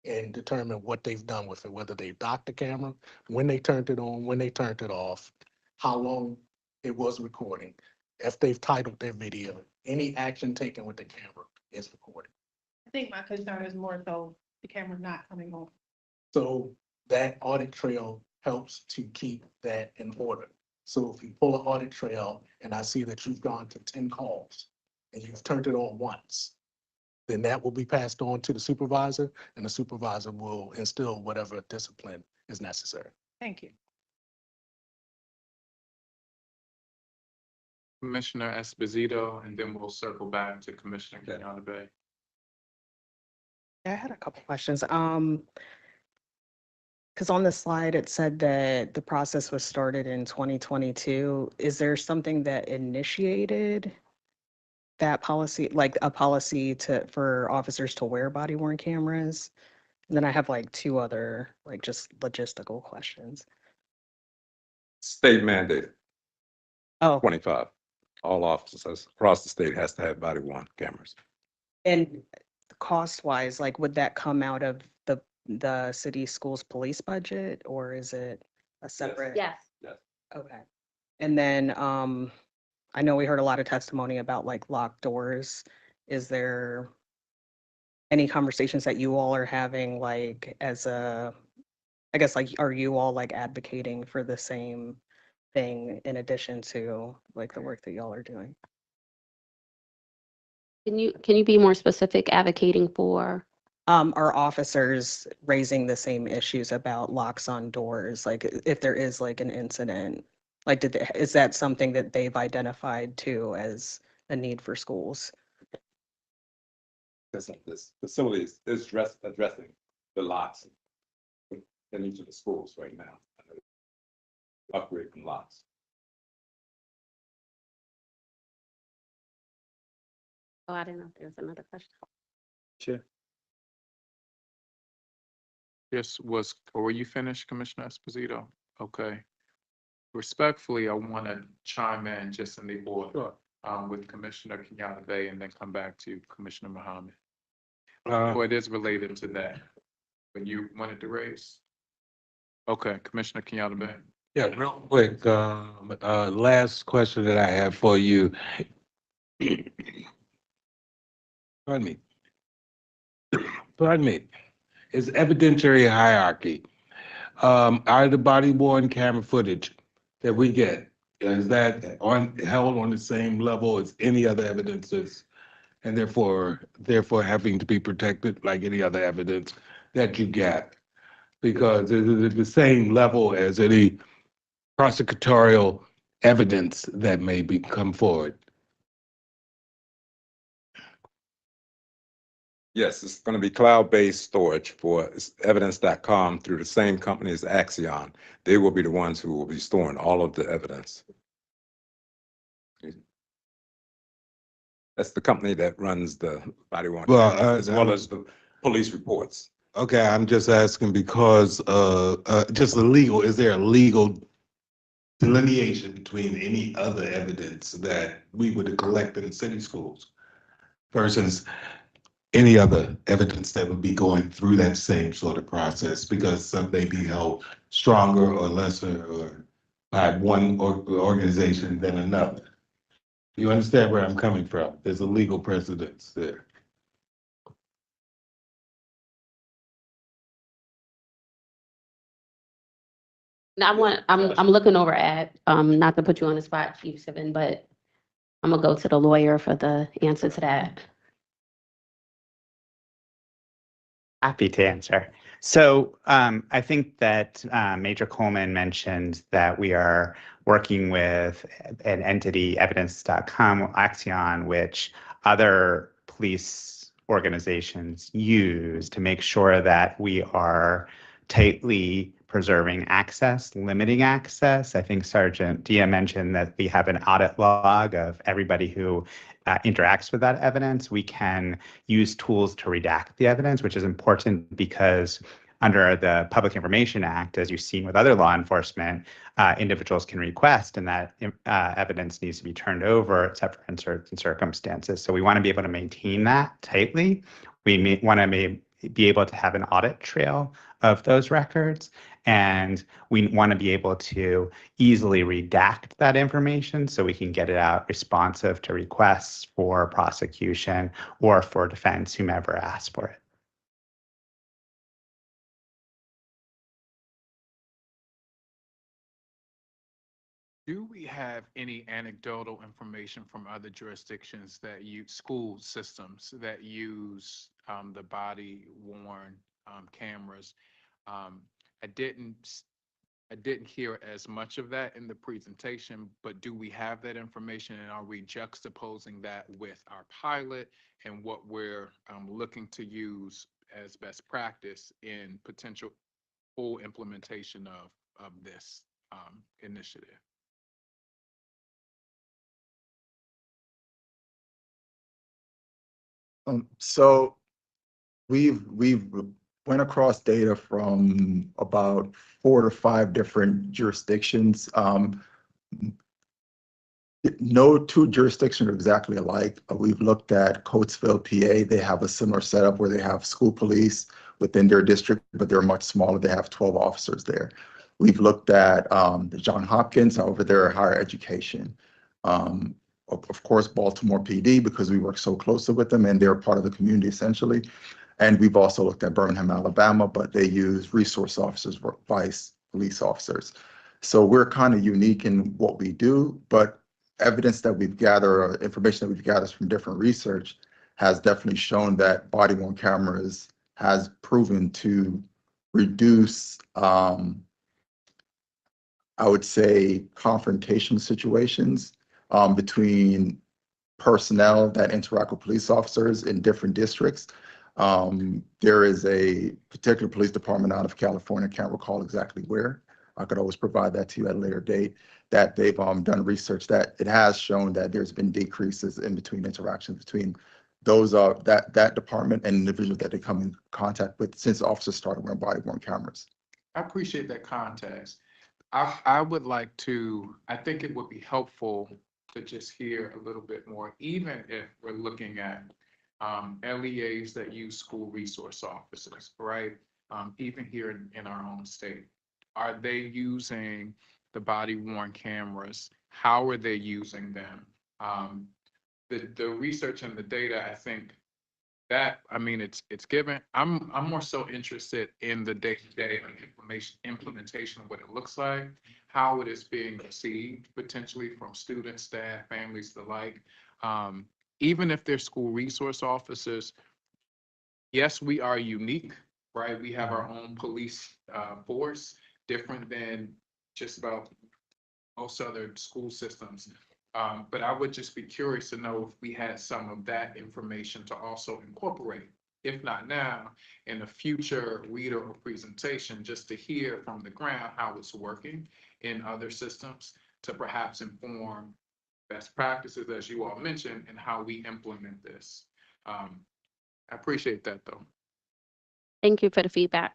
and determine what they've done with it, whether they docked the camera, when they turned it on, when they turned it off, how long it was recording, if they've titled their video, any action taken with the camera is recorded. I think my concern is more so the camera not coming on. So that audit trail helps to keep that in order. So if you pull an audit trail and I see that you've gone to 10 calls and you've turned it on once, then that will be passed on to the supervisor, and the supervisor will instill whatever discipline is necessary. Thank you. Commissioner Esposito, and then we'll circle back to Commissioner Kenyatta Bay. I had a couple questions. Because on the slide, it said that the process was started in 2022. Is there something that initiated that policy, like a policy for officers to wear body worn cameras? And then I have like 2 other, like just logistical questions. State mandate. Oh. 25. All officers across the state has to have body worn cameras. And cost wise, like would that come out of the the city schools police budget, or is it a separate? Yes. Yes. Okay. And then, I know we heard a lot of testimony about like locked doors. Is there any conversations that you all are having, like as a, I guess, like, are you all like advocating for the same thing in addition to like the work that y'all are doing? Can you be more specific, advocating for? Are officers raising the same issues about locks on doors? Like if there is like an incident, like is that something that they've identified too as a need for schools? This facility is addressing the locks in each of the schools right now. Upgrade from locks. Oh, I didn't know if there was another question. Sure. Yes, or were you finished, Commissioner Esposito? Okay. Respectfully, I want to chime in just in the order with Commissioner Kenyatta Bay and then come back to Commissioner Muhammad. Well, it is related to that. When you wanted to raise? Okay, Commissioner Kenyatta Bay. Yeah, real quick, last question that I have for you. Pardon me. Is evidentiary hierarchy. Are the body worn camera footage that we get, is that held on the same level as any other evidences? And therefore having to be protected like any other evidence that you get? Because it is the same level as any prosecutorial evidence that may come forward. Yes, it's going to be cloud-based storage for evidence.com through the same company as Axion. They will be the ones who will be storing all of the evidence. That's the company that runs the body worn cameras, as well as the police reports. Okay, I'm just asking because just is there a legal delineation between any other evidence that we would collect in city schools versus any other evidence that would be going through that same sort of process, because some may be held stronger or lesser or by one organization than another? You understand where I'm coming from? There's a legal precedence there. I'm looking over at, not to put you on the spot, Chief Sivan, but I'm gonna go to the lawyer for the answer to that. Happy to answer. So I think that Major Coleman mentioned that we are working with an entity, evidence.com, Axion, which other police organizations use to make sure that we are tightly preserving access, limiting access. I think Sergeant Dia mentioned that we have an audit log of everybody who interacts with that evidence. We can use tools to redact the evidence, which is important because under the Public Information Act, as you've seen with other law enforcement, individuals can request and that evidence needs to be turned over except for in certain circumstances. So we want to be able to maintain that tightly. We want to be able to have an audit trail of those records. And we want to be able to easily redact that information so we can get it out responsive to requests for prosecution or for defense, whomever asks for it. Do we have any anecdotal information from other jurisdictions that school systems that use the body worn cameras? I didn't hear as much of that in the presentation, but do we have that information, and are we juxtaposing that with our pilot and what we're looking to use as best practice in potential full implementation of this initiative? So we've went across data from about 4 to 5 different jurisdictions. No two jurisdictions are exactly alike. We've looked at Coatesville, PA. They have a similar setup where they have school police within their district, but they're much smaller. They have 12 officers there. We've looked at the Johns Hopkins, over there, higher education. Of course, Baltimore PD, because we work so closely with them and they're part of the community essentially. And we've also looked at Birmingham, Alabama, but they use resource officers, vice police officers. So we're kind of unique in what we do, but evidence that we've gathered, or information that we've gathered from different research has definitely shown that body-worn cameras has proven to reduce, I would say, confrontation situations between personnel that interact with police officers in different districts. There is a particular police department out of California, can't recall exactly where. I could always provide that to you at a later date, that they've done research that it has shown that there's been decreases in between interactions between those that department and individuals that they come in contact with since officers started wearing body-worn cameras. I appreciate that context. I would like to, I think it would be helpful to just hear a little bit more, even if we're looking at LEAs that use school resource officers, right? Even here in our own state. Are they using the body-worn cameras? How are they using them? The research and the data, I think that, I mean, it's given. I'm more so interested in the day-to-day implementation of what it looks like, how it is being received potentially from students, staff, families, the like. Even if they're school resource officers, yes, we are unique, right? We have our own police force, different than just about most other school systems. But I would just be curious to know if we had some of that information to also incorporate, if not now, in a future reader or presentation, just to hear from the ground how it's working in other systems to perhaps inform best practices, as you all mentioned, and how we implement this. I appreciate that, though. Thank you for the feedback.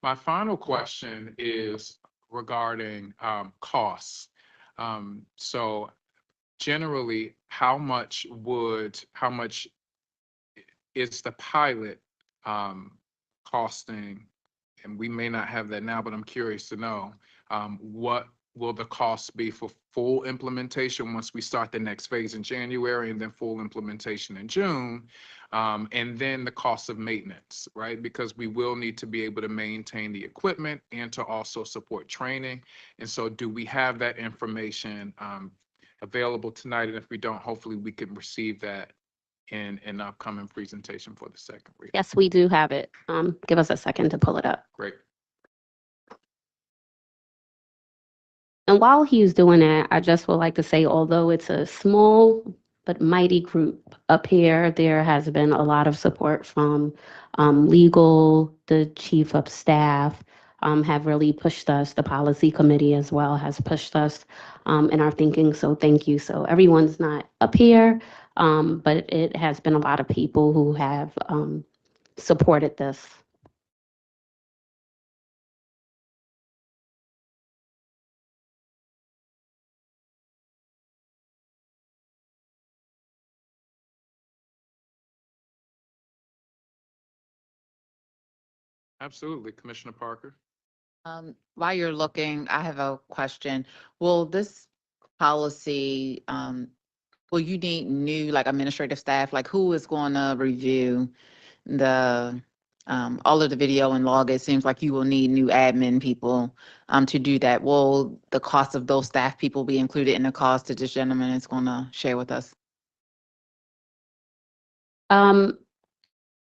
My final question is regarding costs. So generally, how much is the pilot costing? And we may not have that now, but I'm curious to know, what will the cost be for full implementation once we start the next phase in January, and then full implementation in June? And then the cost of maintenance, right? Because we will need to be able to maintain the equipment and to also support training. And so do we have that information available tonight? And if we don't, hopefully we can receive that in an upcoming presentation for the second reading. Yes, we do have it. Give us a second to pull it up. Great. And while he's doing that, I just would like to say, although it's a small but mighty group up here, there has been a lot of support from legal, the chief of staff have really pushed us. The policy committee as well has pushed us in our thinking. So thank you. So everyone's not up here, but it has been a lot of people who have supported this. Absolutely. Commissioner Parker. While you're looking, I have a question. Will this policy, will you need new like administrative staff? Like who is going to review the all of the video and log? It seems like you will need new admin people to do that. Will the cost of those staff people be included in the cost that this gentleman is going to share with us?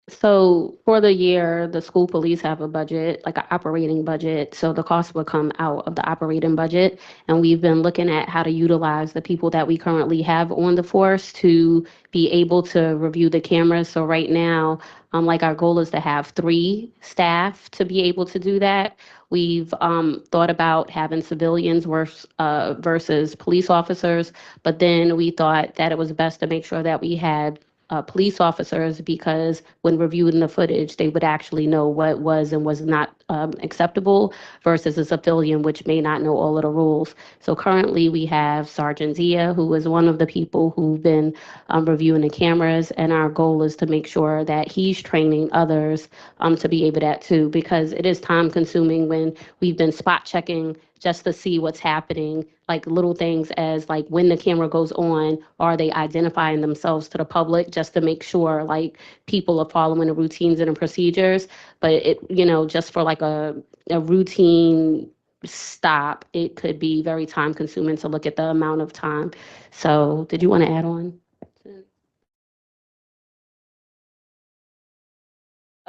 So for the year, the school police have a budget, like an operating budget. So the cost would come out of the operating budget. And we've been looking at how to utilize the people that we currently have on the force to be able to review the cameras. So right now, like our goal is to have 3 staff to be able to do that. We've thought about having civilians versus police officers, but then we thought that it was best to make sure that we had police officers, because when reviewing the footage, they would actually know what was and was not acceptable versus a civilian, which may not know all of the rules. So currently we have Sergeant Zia, who is one of the people who've been reviewing the cameras. And our goal is to make sure that he's training others to be able to too, because it is time consuming when we've been spot checking just to see what's happening, like little things as like when the camera goes on, are they identifying themselves to the public just to make sure like people are following the routines and the procedures. But it, you know, just for like a routine stop, it could be very time consuming to look at the amount of time. So did you want to add on?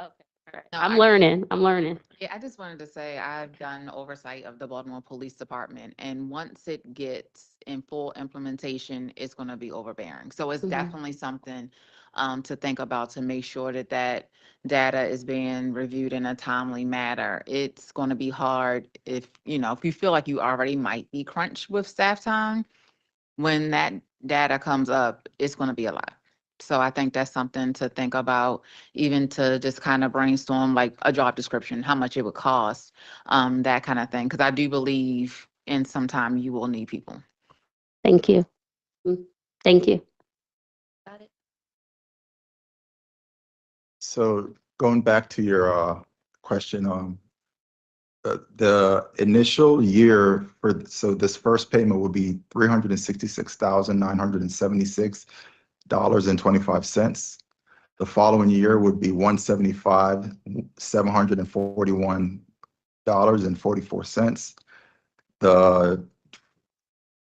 Okay, all right. No, I'm learning. I'm learning. Yeah, I just wanted to say I've done oversight of the Baltimore Police Department, and once it gets in full implementation, it's going to be overbearing. So it's Mhm. definitely something to think about to make sure that that data is being reviewed in a timely manner. It's going to be hard if, you know, if you feel like you already might be crunched with staff time, when that data comes up, it's going to be a lot. So I think that's something to think about, even to just kind of brainstorm like a job description, how much it would cost, that kind of thing. Because I do believe in some time you will need people. Thank you. Thank you. Got it. So going back to your question, the initial year for, so this first payment would be $366,976.25. The following year would be $175,741.44. The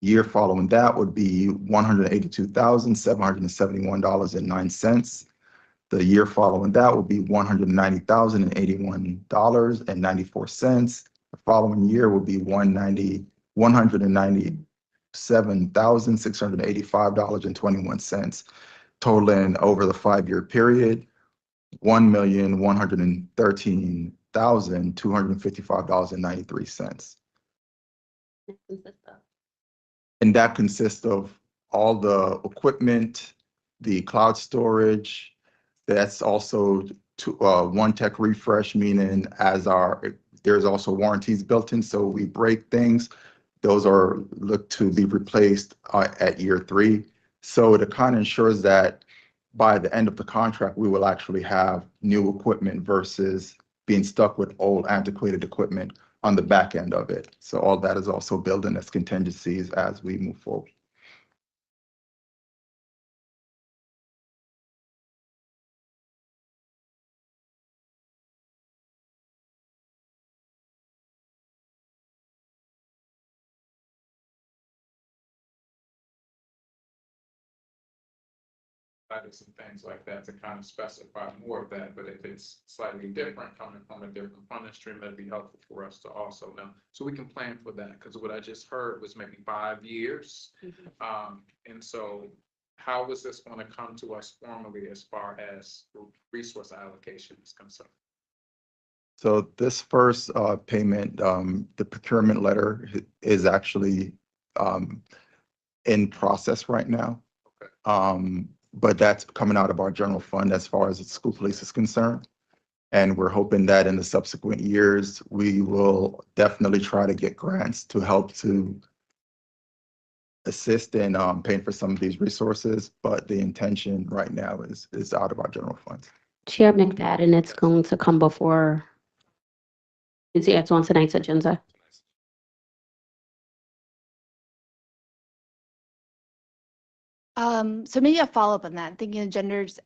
year following that would be $182,771.09. The year following that would be $190,081.94. The following year would be $197,685.21, totaling over the 5-year period, $1,113,255.93. And that consists of all the equipment, the cloud storage. That's also one tech refresh, meaning there's also warranties built in. So we break things, those are looked to be replaced at year 3. So it kind of ensures that by the end of the contract, we will actually have new equipment versus being stuck with old antiquated equipment on the back end of it. So all that is also built in as contingencies as we move forward. Some things like that to kind of specify more of that, but if it's slightly different coming from a different funding stream, that'd be helpful for us to also know. So we can plan for that, because what I just heard was maybe 5 years. And so how is this going to come to us formally as far as resource allocation is concerned? So this first payment, the procurement letter is actually in process right now. Okay. But that's coming out of our general fund as far as the school police is concerned. And we're hoping that in the subsequent years, we will definitely try to get grants to help to assist in paying for some of these resources. But the intention right now is out of our general funds. Chair McFadden, it's going to come before, it's on tonight's agenda. So maybe a follow-up on that, thinking of genders,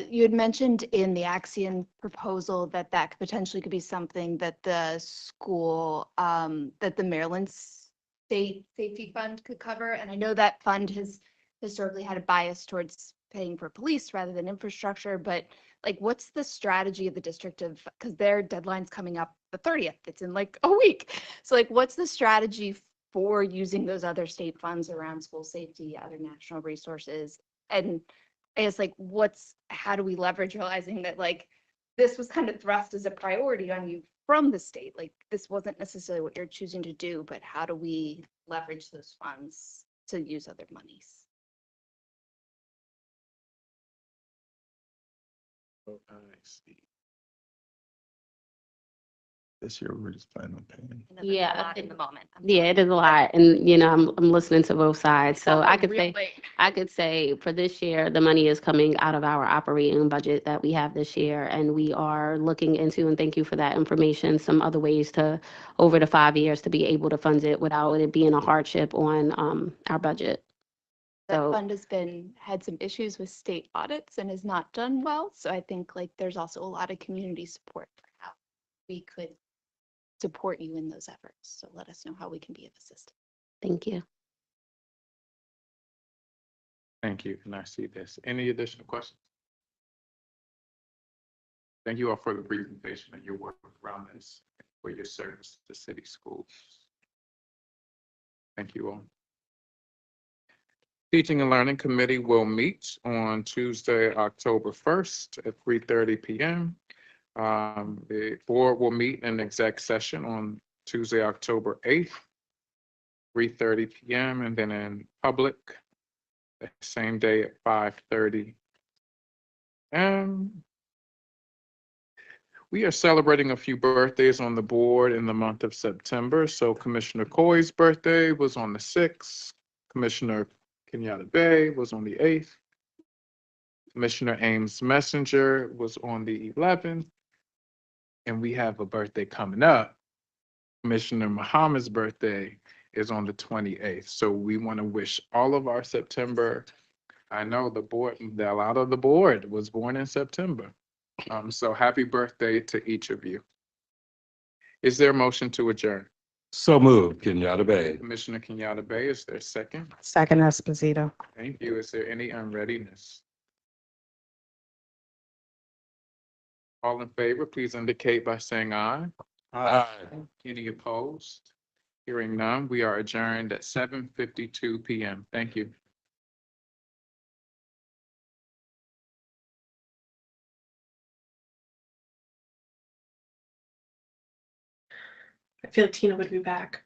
you had mentioned in the Axion proposal that that could potentially be something that the school, that the Maryland State Safety Fund could cover. And I know that fund has historically had a bias towards paying for police rather than infrastructure, but like, what's the strategy of the district of, because their deadline's coming up the 30th, it's in like a week. So like, what's the strategy for using those other state funds around school safety, other national resources? And I guess like, how do we leverage, realizing that like, this was kind of thrust as a priority on you from the state, like this wasn't necessarily what you're choosing to do, but how do we leverage those funds to use other monies? Oh, I see. This year, we're just planning on paying. Yeah. In the moment. Yeah, it is a lot, and I'm listening to both sides, so I could say for this year, the money is coming out of our operating budget that we have this year, and we are looking into, and thank you for that information, some other ways to, over the 5 years, to be able to fund it without it being a hardship on our budget. That So- fund had some issues with state audits and has not done well. So I think like there's also a lot of community support for how we could support you in those efforts. So let us know how we can be of assistance. Thank you. Thank you, and I see this. Any additional questions? Thank you all for the presentation and your work around this, for your service to city schools. Thank you all. Teaching and Learning Committee will meet on Tuesday, October 1st at 3:30 p.m. The board will meet in exec session on Tuesday, October 8th, 3:30 p.m. and then in public the same day at 5:30. We are celebrating a few birthdays on the board in the month of September. So Commissioner Coy's birthday was on the 6th. Commissioner Kenyatta Bay was on the 8th. Commissioner Ames Messenger was on the 11th. And we have a birthday coming up. Commissioner Muhammad's birthday is on the 28th. So we want to wish all of our September, I know a lot of the board was born in September. So happy birthday to each of you. Is there a motion to adjourn? So moved, Kenyatta Bay. Commissioner Kenyatta Bay, is there a second? Second, Esposito. Thank you. Is there any unreadiness? All in favor, please indicate by saying aye. Aye. Any opposed? Hearing none, we are adjourned at 7:52 p.m. Thank you. I feel like Tina would be back.